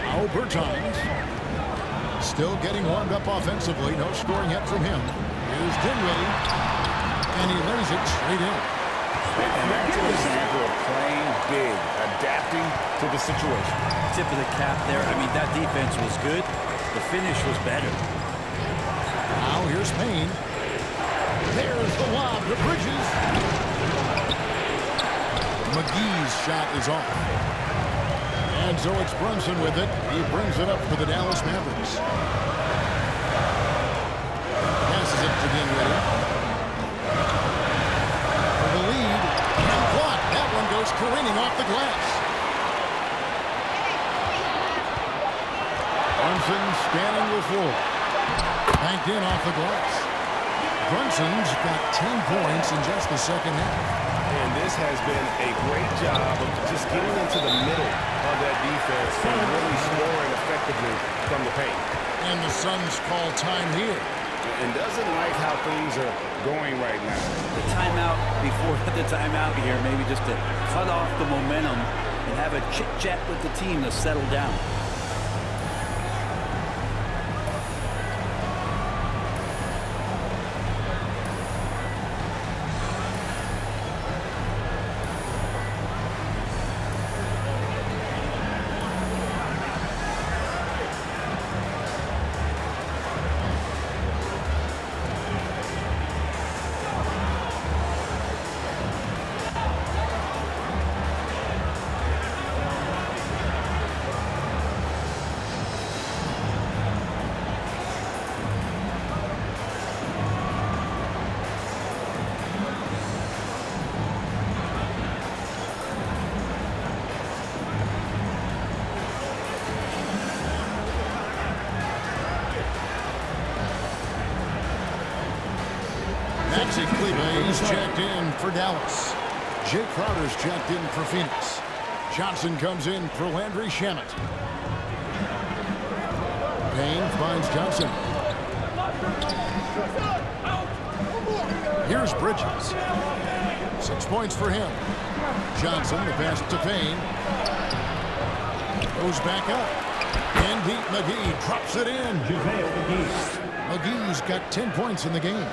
[SPEAKER 2] Now Bertans. Still getting warmed up offensively. No scoring yet from him. Here's Dinwiddie. And he lays it straight in.
[SPEAKER 5] And that's an example of playing big, adapting to the situation.
[SPEAKER 4] Tip of the cap there. I mean, that defense was good. The finish was better.
[SPEAKER 2] Now here's Payne. There's the lob to Bridges. McGee's shot is off. And so it's Brunson with it. He brings it up for the Dallas Mavericks. Passes it to Dinwiddie. Careening off the glass. Brunson scanning the floor. Banked in off the glass. Brunson's got 10 points in just the second half.
[SPEAKER 5] And this has been a great job of just getting into the middle of that defense and really scoring effectively from the paint.
[SPEAKER 2] And the Suns call time here.
[SPEAKER 5] And doesn't like how things are going right now.
[SPEAKER 4] The timeout before the timeout here, maybe just to cut off the momentum and have a chit-chat with the team to settle down.
[SPEAKER 2] Maxi Kleber is checked in for Dallas. Jay Crowder's checked in for Phoenix. Johnson comes in for Landry Shamet. Payne finds Johnson. Here's Bridges. 6 points for him. Johnson, the pass to Payne. Goes back up. And Pete McGee drops it in. McGee's got 10 points in the game.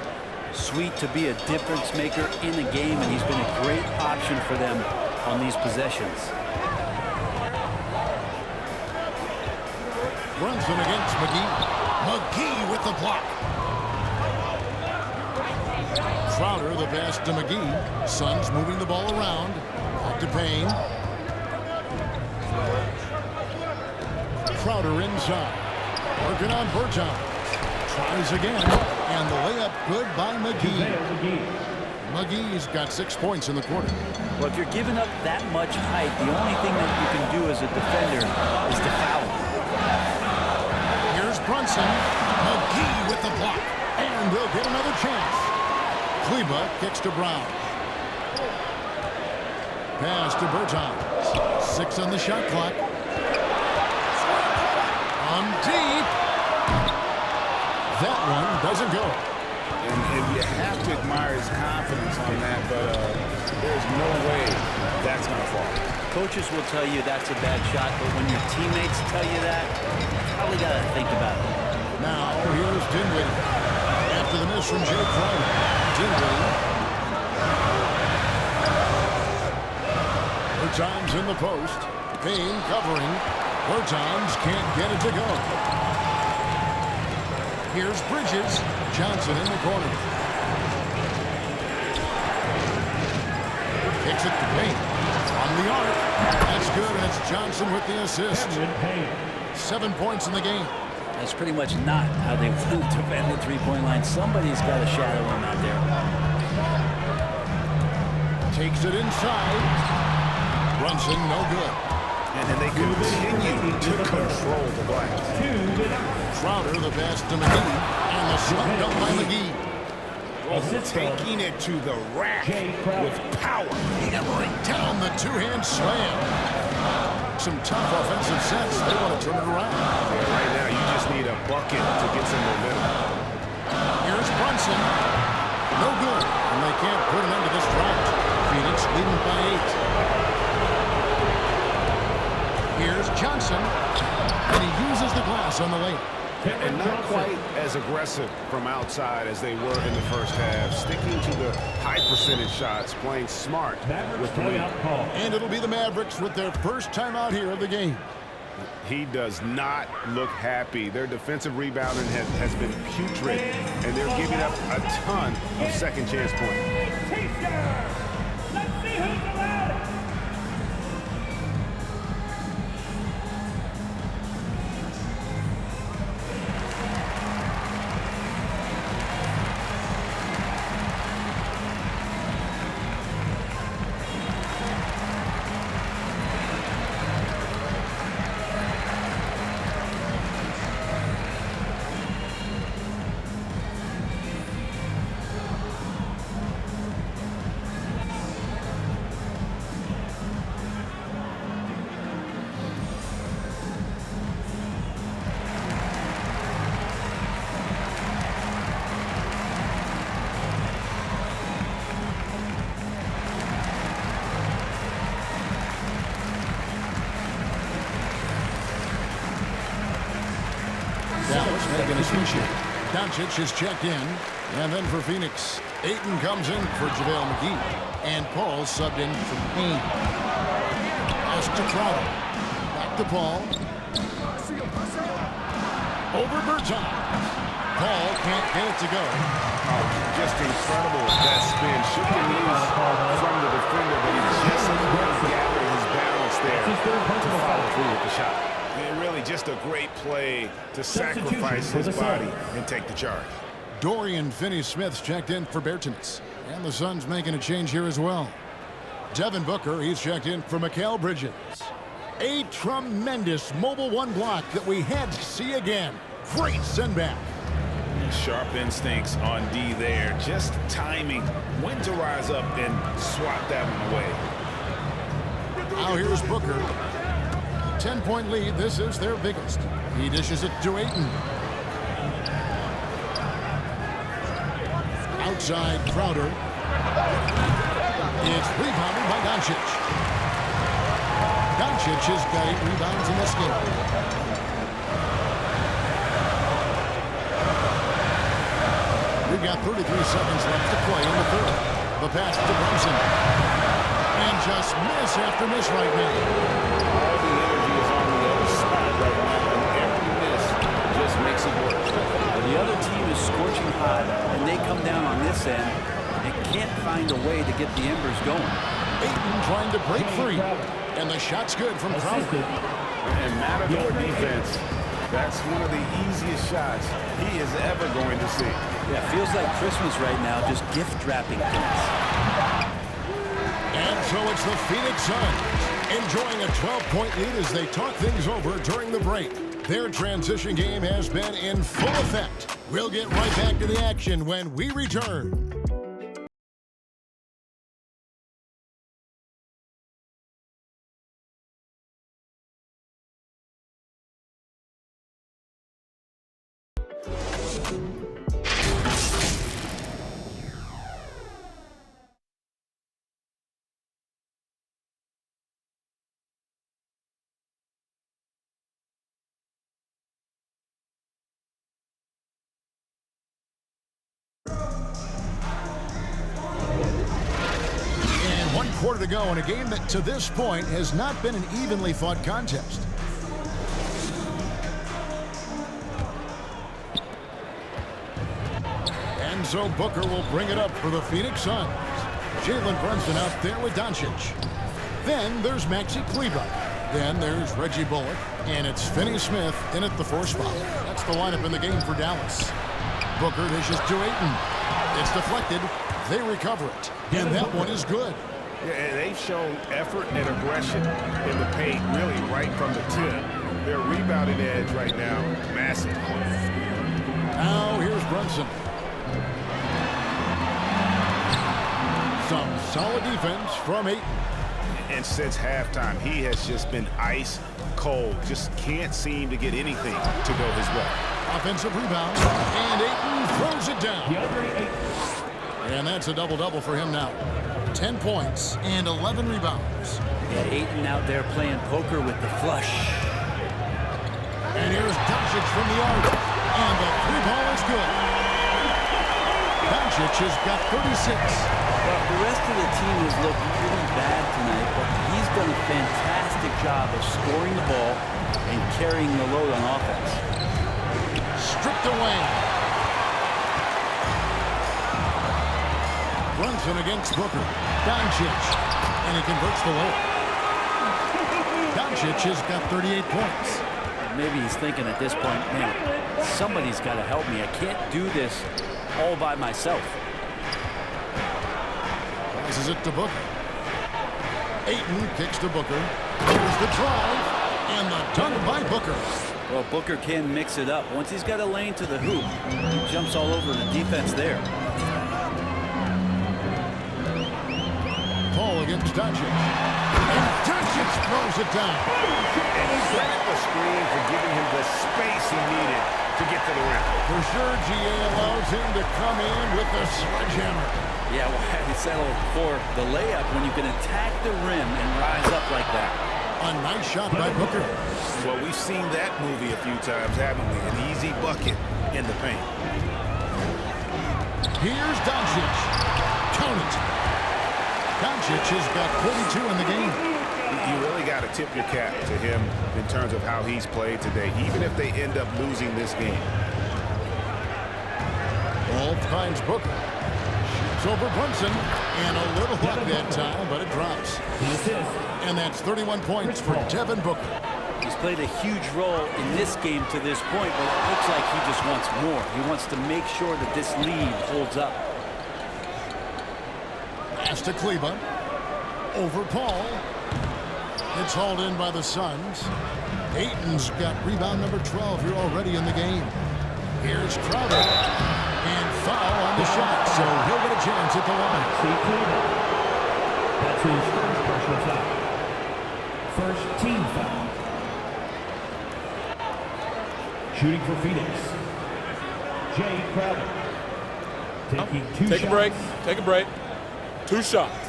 [SPEAKER 4] Sweet to be a difference maker in the game, and he's been a great option for them on these possessions.
[SPEAKER 2] Brunson against McGee. McGee with the block. Crowder the pass to McGee. Suns moving the ball around. Back to Payne. Crowder inside. Working on Bergeron. Tries again. And the layup good by McGee. McGee's got 6 points in the quarter.
[SPEAKER 4] Well, if you're giving up that much height, the only thing that you can do as a defender is to foul.
[SPEAKER 2] Here's Brunson. McGee with the block. And they'll get another chance. Kleber kicks to Brown. Pass to Bergeron. 6 on the shot clock. On deep. That one doesn't go.
[SPEAKER 5] And you have to admire his confidence on that, but there's no way that's going to fall.
[SPEAKER 4] Coaches will tell you that's a bad shot, but when your teammates tell you that, you probably got to think about it.
[SPEAKER 2] Now, here's Dinwiddie. After the miss from Jay Crowder. Dinwiddie. Bertans in the post. Payne covering. Bertans can't get it to go. Here's Bridges. Johnson in the corner. Kicks it to Payne. On the arc. That's good, and it's Johnson with the assist. 7 points in the game.
[SPEAKER 4] That's pretty much not how they want to defend the three-point line. Somebody's got to shadow him out there.
[SPEAKER 2] Takes it inside. Brunson, no good.
[SPEAKER 5] And then they continue to control the glass.
[SPEAKER 2] Crowder, the pass to McGee. And the slump dunk by McGee.
[SPEAKER 5] Taking it to the rack with power.
[SPEAKER 2] Hammering down the two-hand slam. Some tough offensive sets. They want to turn it around.
[SPEAKER 5] Yeah, right now, you just need a bucket to get some momentum.
[SPEAKER 2] Here's Brunson. No good. And they can't put an end to this drought. Phoenix leading by 8. Here's Johnson. And he uses the glass on the lane.
[SPEAKER 5] And not quite as aggressive from outside as they were in the first half. Sticking to the high percentage shots, playing smart with the lead.
[SPEAKER 2] And it'll be the Mavericks with their first time out here of the game.
[SPEAKER 5] He does not look happy. Their defensive rebounding has been putrid, and they're giving up a ton of second chance points.
[SPEAKER 6] Let's see who's the loudest.
[SPEAKER 2] making a switch here. Doncic is checked in. And then for Phoenix, Ayton comes in for JaVale McGee. And Paul subbed in for Payne. Pass to Crowder. Back to Paul. Over Bertans. Paul can't get it to go.
[SPEAKER 5] Oh, just incredible that spin. Shifting loose from the defender, but he just couldn't gather his balance there to follow through with the shot. And really just a great play to sacrifice his body and take the charge.
[SPEAKER 2] Dorian Finney-Smith's checked in for Bertans. And the Suns making a change here as well. Devin Booker, he's checked in for Mikal Bridges. A tremendous mobile one block that we had to see again. Great send back.
[SPEAKER 5] Sharp instincts on D there. Just timing when to rise up and swat that one away.
[SPEAKER 2] Now here's Booker. 10-point lead. This is their biggest. He dishes it to Ayton. Outside Crowder. It's rebounded by Doncic. Doncic has got 8 rebounds in this game. We've got 33 seconds left to play in the third. The pass to Brunson. And just miss after miss right now.
[SPEAKER 5] All the energy is on the other side right now, and every miss just makes it worse.
[SPEAKER 4] The other team is scorching hot, and they come down on this end and can't find a way to get the embers going.
[SPEAKER 2] Ayton trying to break free. And the shot's good from Crowder.
[SPEAKER 5] And Matador defense, that's one of the easiest shots he is ever going to see.
[SPEAKER 4] Yeah, feels like Christmas right now, just gift wrapping things.
[SPEAKER 2] And so it's the Phoenix Suns enjoying a 12-point lead as they talk things over during the break. Their transition game has been in full effect. We'll get right back to the action when we return. Quarter to go in a game that to this point has not been an evenly fought contest. And so Booker will bring it up for the Phoenix Suns. Jalen Brunson out there with Doncic. Then there's Maxi Kleber. Then there's Reggie Bullock. And it's Finney-Smith in at the 4 spot. That's the lineup in the game for Dallas. Booker dishes to Ayton. It's deflected. They recover it. And that one is good.
[SPEAKER 5] Yeah, and they've shown effort and aggression in the paint, really right from the tip. Their rebounding edge right now, massive.
[SPEAKER 2] Now here's Brunson. Some solid defense from Ayton.
[SPEAKER 5] And since halftime, he has just been ice cold. Just can't seem to get anything to go his way.
[SPEAKER 2] Offensive rebound, and Ayton throws it down. And that's a double-double for him now. 10 points and 11 rebounds.
[SPEAKER 4] Yeah, Ayton out there playing poker with the flush.
[SPEAKER 2] And here's Doncic from the arc. And the 3-ball is good. Doncic has got 36.
[SPEAKER 4] Well, the rest of the team has looked pretty bad tonight, but he's done a fantastic job of scoring the ball and carrying the load on offense.
[SPEAKER 2] Stripped away. Brunson against Booker. Doncic. And he converts the layup. Doncic has got 38 points.
[SPEAKER 4] Maybe he's thinking at this point, man, somebody's got to help me. I can't do this all by myself.
[SPEAKER 2] Passes it to Booker. Ayton kicks to Booker. Here's the drive. And the dunk by Booker.
[SPEAKER 4] Well, Booker can mix it up. Once he's got a lane to the hoop, he jumps all over the defense there.
[SPEAKER 2] Paul against Doncic. And Doncic throws it down.
[SPEAKER 5] And he grabbed the screen for giving him the space he needed to get to the rim.
[SPEAKER 2] For sure, GA allows him to come in with the sledgehammer.
[SPEAKER 4] Yeah, well, he settled for the layup when you can attack the rim and rise up like that.
[SPEAKER 2] A nice shot by Booker.
[SPEAKER 5] Well, we've seen that movie a few times, haven't we? An easy bucket in the paint.
[SPEAKER 2] Here's Doncic. Count it. Doncic has got 42 in the game.
[SPEAKER 5] You really got to tip your cap to him in terms of how he's played today, even if they end up losing this game.
[SPEAKER 2] Ball finds Booker. Shoots over Brunson. And a little luck that time, but it drops. And that's 31 points for Devin Booker.
[SPEAKER 4] He's played a huge role in this game to this point, but it looks like he just wants more. He wants to make sure that this lead holds up.
[SPEAKER 2] Pass to Kleba. Over Paul. It's hauled in by the Suns. Ayton's got rebound number 12 here already in the game. Here's Crowder. And foul on the shot, so he'll get a chance at the line.
[SPEAKER 6] That's his first personal foul. First team foul. Shooting for Phoenix, Jay Crowder. Taking two shots.
[SPEAKER 7] Take a break. Take a break. 2 shots.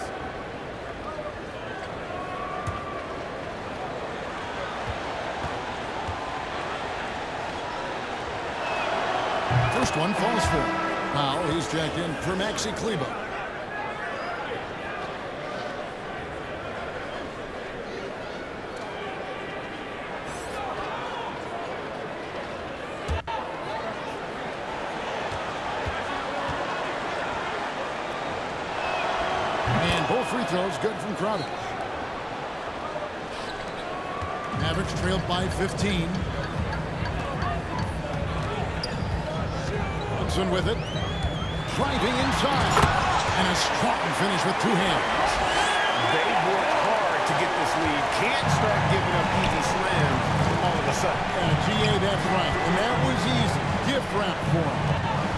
[SPEAKER 2] First one falls for him. Now he's jacked in for Maxi Kleba. And both free throws good from Crowder. Mavericks trailed by 15. With it, driving inside, and a strong finish with 2 hands.
[SPEAKER 5] They worked hard to get this lead. Can't start giving up easy slams all of a sudden.
[SPEAKER 2] GA, that's right, and that was easy. Gift wrap for him.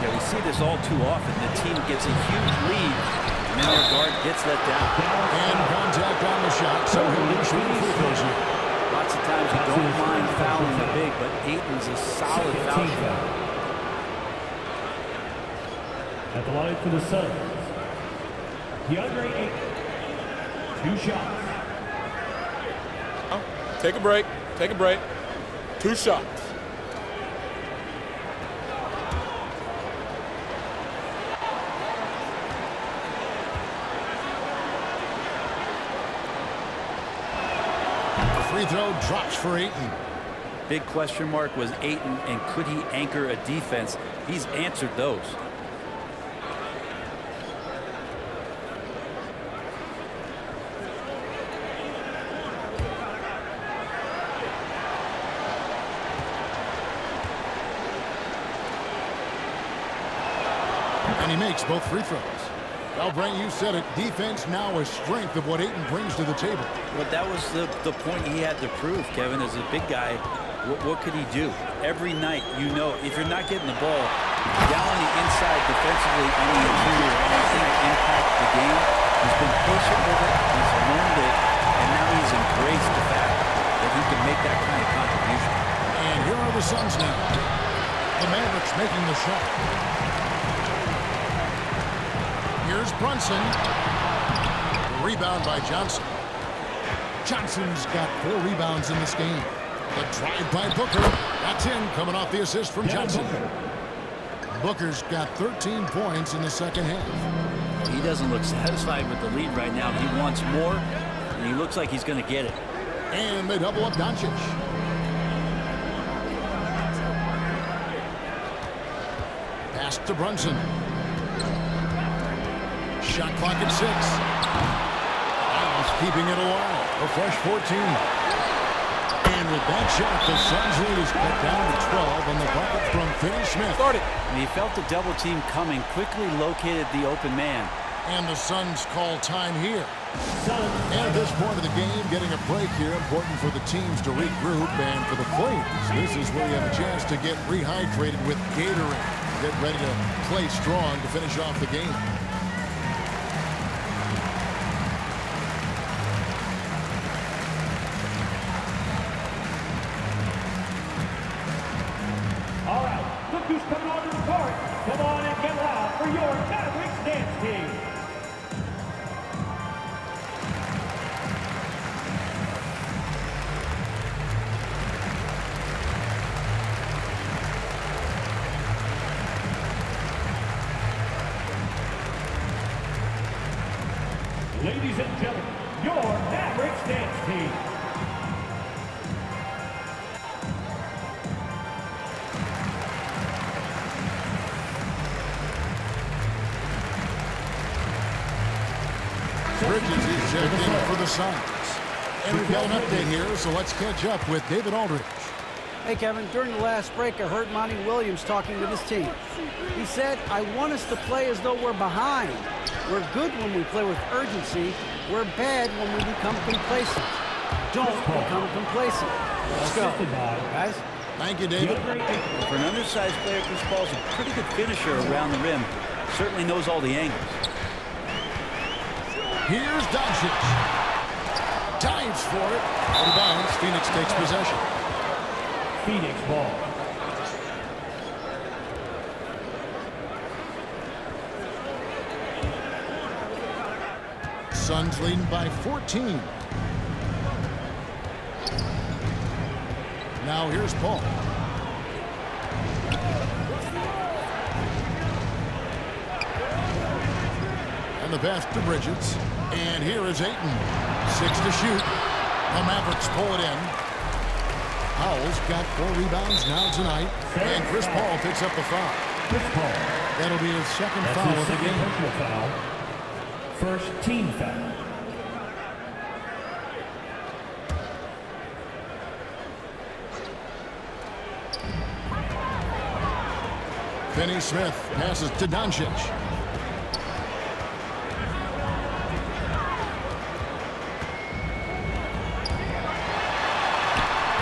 [SPEAKER 4] Yeah, we see this all too often. The team gets a huge lead, and then their guard gets let down.
[SPEAKER 2] And contact on the shot, so he'll be shooting free throws here.
[SPEAKER 4] Lots of times you don't mind fouling the big, but Ayton's a solid foul shot.
[SPEAKER 6] At the line for the Suns, DeAndre Ayton. 2 shots.
[SPEAKER 7] Take a break. Take a break. 2 shots.
[SPEAKER 2] The free throw drops for Ayton.
[SPEAKER 4] Big question mark was Ayton, and could he anchor a defense? He's answered those.
[SPEAKER 2] And he makes both free throws. Well, Brent, you said it. Defense now a strength of what Ayton brings to the table.
[SPEAKER 4] Well, that was the point he had to prove, Kevin. As a big guy, what could he do? Every night, you know, if you're not getting the ball down on the inside defensively on the interior, anything to impact the game, he's been patient with it, he's learned it, and now he's embraced the fact that he can make that kind of contribution.
[SPEAKER 2] And here are the Suns now. The Mavericks making the shot. Here's Brunson. Rebound by Johnson. Johnson's got 4 rebounds in this game. The drive by Booker. That's in, coming off the assist from Johnson. Booker's got 13 points in the second half.
[SPEAKER 4] He doesn't look satisfied with the lead right now. He wants more, and he looks like he's going to get it.
[SPEAKER 2] And they double up Doncic. Pass to Brunson. Shot clock at 6. Miles keeping it alive. A fresh 14. And with that shot, the Suns lead is cut down to 12 on the bucket from Finney-Smith.
[SPEAKER 4] And he felt the double team coming, quickly located the open man.
[SPEAKER 2] And the Suns call time here. And at this point of the game, getting a break here, important for the teams to regroup. And for the players, this is where you have a chance to get rehydrated with Gatorade. Get ready to play strong to finish off the game.
[SPEAKER 6] All right, look who's coming on the court. Come on and get loud for your Mavericks dance team. Ladies and gentlemen, your Mavericks dance team.
[SPEAKER 2] Bridges is checked in for the Suns. And we've got an update here, so let's catch up with David Aldridge.
[SPEAKER 3] Hey, Kevin, during the last break, I heard Monty Williams talking to his team. He said, I want us to play as though we're behind. We're good when we play with urgency. We're bad when we become complacent. Don't become complacent. Let's go, guys.
[SPEAKER 2] Thank you, David.
[SPEAKER 4] For an undersized player, Chris Paul's a pretty good finisher around the rim. Certainly knows all the angles.
[SPEAKER 2] Here's Doncic. Dives for it. Out of bounds. Phoenix takes possession.
[SPEAKER 6] Phoenix ball.
[SPEAKER 2] Suns leading by 14. Now here's Paul. And the pass to Bridges. And here is Ayton. 6 to shoot. The Mavericks pull it in. Powell's got 4 rebounds now tonight. And Chris Paul picks up the foul.
[SPEAKER 6] Chris Paul.
[SPEAKER 2] That'll be his second foul of the game.
[SPEAKER 6] Foul. First team foul.
[SPEAKER 2] Finney Smith passes to Doncic.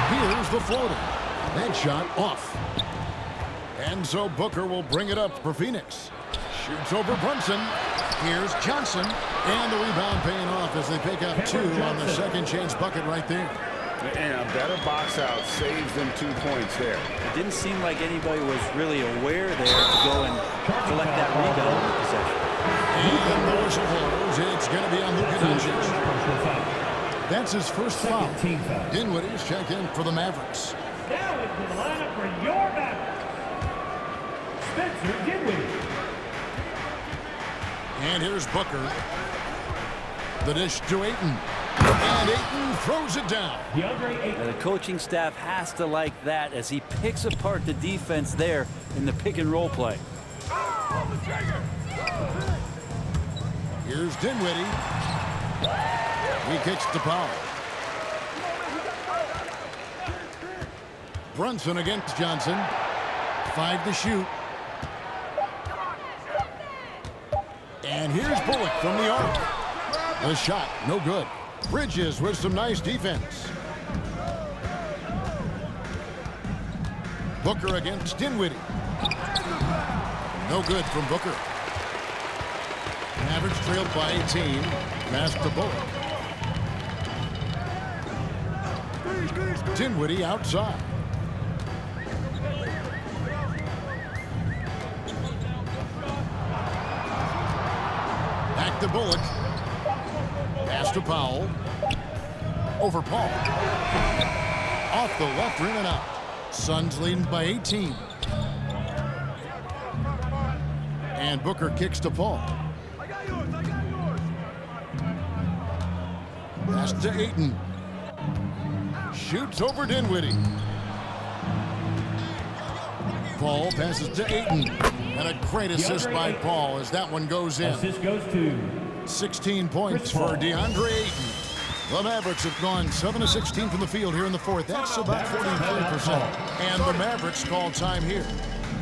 [SPEAKER 2] Here's the floater. That shot off. And so Booker will bring it up for Phoenix. Shoots over Brunson. Here's Johnson. And the rebound paying off as they pick up 2 on the second chance bucket right there.
[SPEAKER 5] And a better box out saves them 2 points there.
[SPEAKER 4] It didn't seem like anybody was really aware there to go and collect that rebound in the possession.
[SPEAKER 2] And the whistle blows. It's going to be on Luka Doncic. That's his first foul. Dinwiddie's checked in for the Mavericks.
[SPEAKER 6] Now into the lineup for your Mavericks, Spencer Dinwiddie.
[SPEAKER 2] And here's Booker. The dish to Ayton. And Ayton throws it down.
[SPEAKER 4] The coaching staff has to like that as he picks apart the defense there in the pick and roll play.
[SPEAKER 2] Here's Dinwiddie. He kicks to Powell. Brunson against Johnson. 5 to shoot. And here's Bullock from the arc. The shot, no good. Bridges with some nice defense. Booker against Dinwiddie. No good from Booker. Mavericks trailed by 18. Pass to Bullock. Dinwiddie outside. Back to Bullock. Pass to Powell. Over Paul. Off the left rim and out. Suns leading by 18. And Booker kicks to Paul. Pass to Ayton. Shoots over Dinwiddie. Paul passes to Ayton. And a great assist by Paul as that one goes in.
[SPEAKER 6] Assist goes to
[SPEAKER 2] 16 points for DeAndre Ayton. The Mavericks have gone 7 of 16 from the field here in the fourth. That's about 43%. And the Mavericks call time here.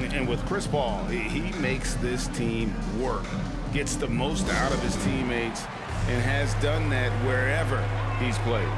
[SPEAKER 5] And with Chris Paul, he makes this team work. Gets the most out of his teammates and has done that wherever he's played.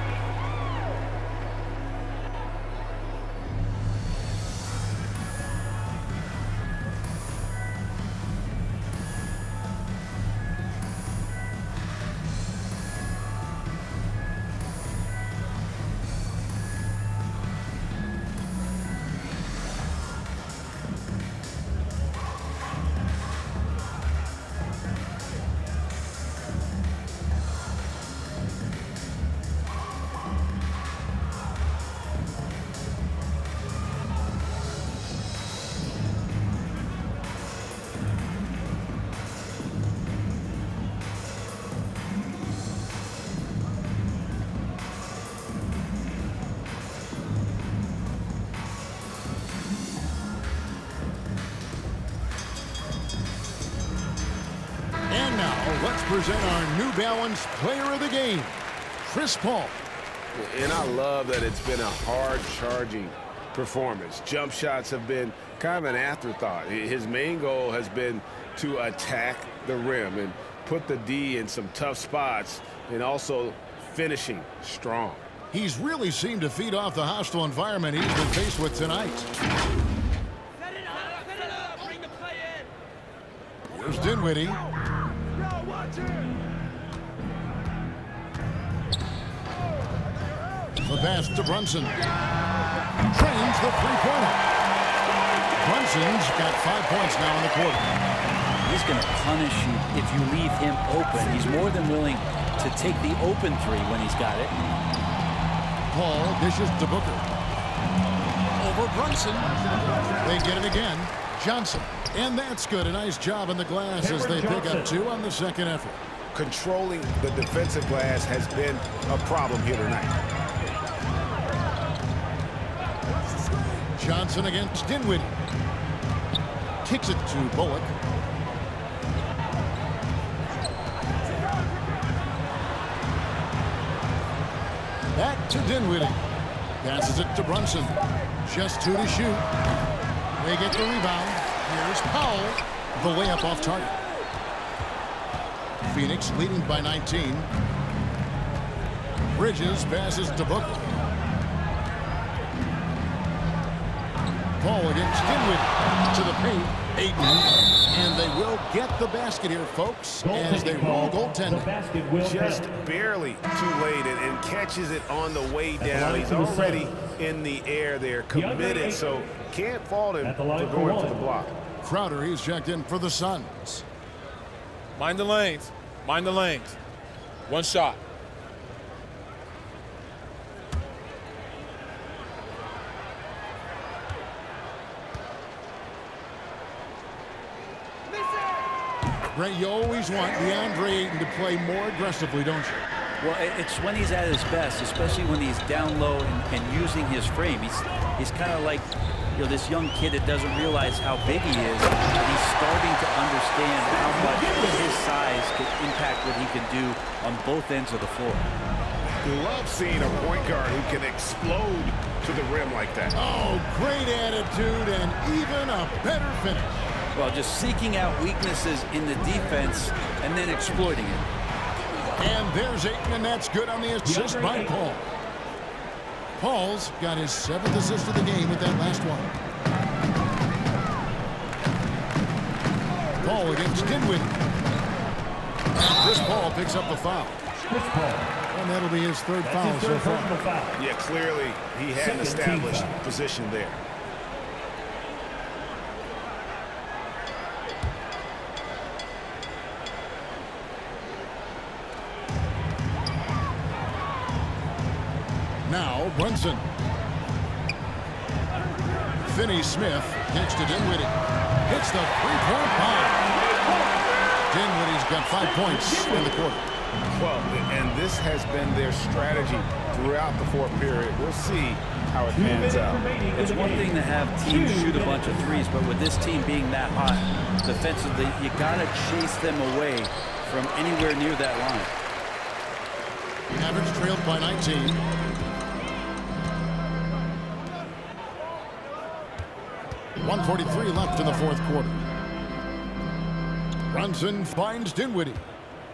[SPEAKER 2] present our New Balance Player of the Game, Chris Paul.
[SPEAKER 13] And I love that it's been a hard-charging performance. Jump shots have been kind of an afterthought. His main goal has been to attack the rim and put the D in some tough spots and also finishing strong.
[SPEAKER 2] He's really seemed to feed off the hostile environment he's been faced with tonight. Here's Dinwiddie. The pass to Brunson. Trains the three-pointer. Brunson's got 5 points now in the quarter.
[SPEAKER 4] He's going to punish you if you leave him open. He's more than willing to take the open three when he's got it.
[SPEAKER 2] Paul dishes to Booker. Over Brunson. They get it again. Johnson. And that's good. A nice job on the glass as they pick up 2 on the second effort.
[SPEAKER 5] Controlling the defensive glass has been a problem here tonight.
[SPEAKER 2] Johnson against Dinwiddie. Kicks it to Bullock. Back to Dinwiddie. Passes it to Brunson. Just 2 to shoot. They get the rebound. Here's Powell. The layup off target. Phoenix leading by 19. Bridges passes to Booker. Paul against Dinwiddie. To the paint. Ayton. And they will get the basket here, folks, as they roll goaltending.
[SPEAKER 5] Just barely too late and catches it on the way down. He's already in the air there, committed, so can't fault him for going for the block.
[SPEAKER 2] Crowder, he's checked in for the Suns.
[SPEAKER 7] Mind the lanes. Mind the lanes. One shot.
[SPEAKER 2] Brent, you always want DeAndre Ayton to play more aggressively, don't you?
[SPEAKER 4] Well, it's when he's at his best, especially when he's down low and using his frame. He's kind of like, you know, this young kid that doesn't realize how big he is. He's starting to understand how much his size can impact what he can do on both ends of the floor.
[SPEAKER 5] Love seeing a point guard who can explode to the rim like that.
[SPEAKER 2] Oh, great attitude and even a better finish.
[SPEAKER 4] Well, just seeking out weaknesses in the defense and then exploiting it.
[SPEAKER 2] And there's Ayton, and that's good on the assist by Paul. Paul's got his 7th assist of the game with that last one. Paul against Dinwiddie. And Chris Paul picks up the foul. And that'll be his 3rd foul so far.
[SPEAKER 5] Yeah, clearly he had an established position there.
[SPEAKER 2] Now Brunson. Finney-Smith kicks to Dinwiddie. Hits the three-point bomb. Dinwiddie's got 5 points in the quarter.
[SPEAKER 5] Well, and this has been their strategy throughout the 4th period. We'll see how it pans out.
[SPEAKER 4] It's one thing to have teams shoot a bunch of threes, but with this team being that hot defensively, you got to chase them away from anywhere near that line.
[SPEAKER 2] The Mavericks trailed by 19. .143 left in the 4th quarter. Brunson finds Dinwiddie.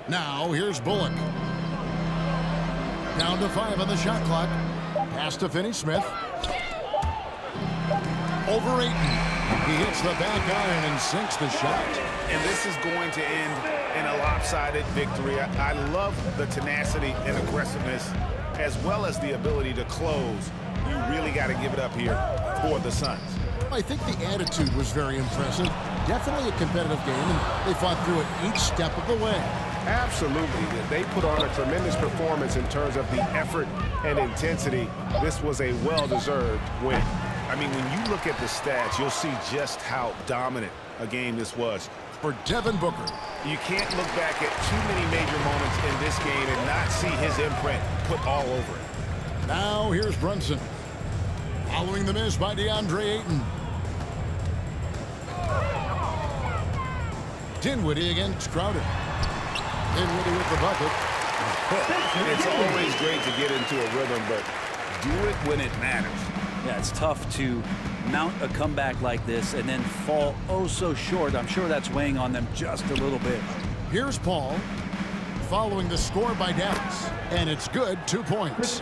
[SPEAKER 2] Now here's Bullock. Down to 5 on the shot clock. Pass to Finney-Smith. Over Ayton. He hits the back iron and sinks the shot.
[SPEAKER 5] And this is going to end in a lopsided victory. I love the tenacity and aggressiveness as well as the ability to close. You really got to give it up here for the Suns.
[SPEAKER 2] I think the attitude was very impressive. Definitely a competitive game, and they fought through it each step of the way.
[SPEAKER 13] Absolutely. They put on a tremendous performance in terms of the effort and intensity. This was a well-deserved win.
[SPEAKER 5] I mean, when you look at the stats, you'll see just how dominant a game this was.
[SPEAKER 2] For Devin Booker,
[SPEAKER 5] you can't look back at too many major moments in this game and not see his imprint put all over it.
[SPEAKER 2] Now here's Brunson. Following the miss by DeAndre Ayton. Dinwiddie against Crowder. Dinwiddie with the bucket.
[SPEAKER 5] It's always great to get into a rhythm, but do it when it matters.
[SPEAKER 4] Yeah, it's tough to mount a comeback like this and then fall oh so short. I'm sure that's weighing on them just a little bit.
[SPEAKER 2] Here's Paul following the score by Dallas, and it's good, 2 points.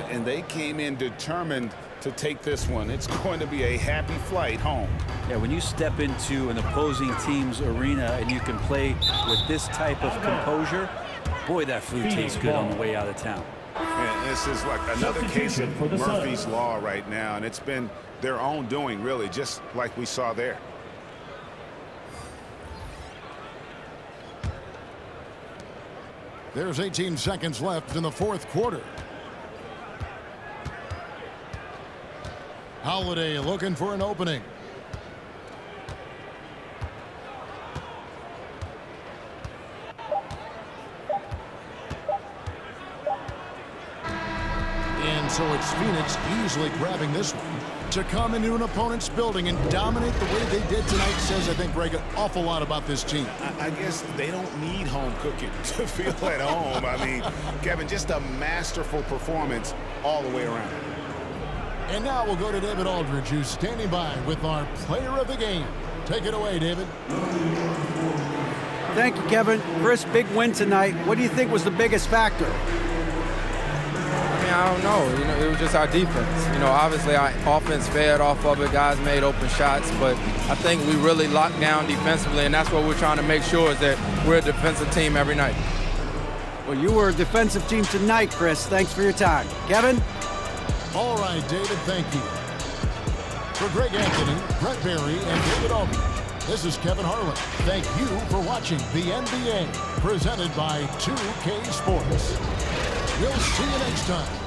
[SPEAKER 5] And they came in determined to take this one. It's going to be a happy flight home.
[SPEAKER 4] Yeah, when you step into an opposing team's arena and you can play with this type of composure, boy, that food tastes good on the way out of town.
[SPEAKER 5] And this is like another case of Murphy's Law right now, and it's been their own doing, really, just like we saw there.
[SPEAKER 2] There's 18 seconds left in the fourth quarter. Holiday looking for an opening. And so it's Phoenix easily grabbing this one. To come into an opponent's building and dominate the way they did tonight says, I think, Greg, an awful lot about this team.
[SPEAKER 5] I guess they don't need home cooking to feel at home. I mean, Kevin, just a masterful performance all the way around.
[SPEAKER 2] And now we'll go to David Aldridge, who's standing by with our player of the game. Take it away, David.
[SPEAKER 3] Thank you, Kevin. Chris, big win tonight. What do you think was the biggest factor?
[SPEAKER 9] I don't know. It was just our defense. Obviously our offense fed off of it. Guys made open shots, but I think we really locked down defensively, and that's what we're trying to make sure is that we're a defensive team every night.
[SPEAKER 3] Well, you were a defensive team tonight, Chris. Thanks for your time. Kevin?
[SPEAKER 2] All right, David, thank you. For Greg Anthony, Brett Berry, and David Aldridge, this is Kevin Harlan. Thank you for watching the NBA, presented by 2K Sports. We'll see you next time.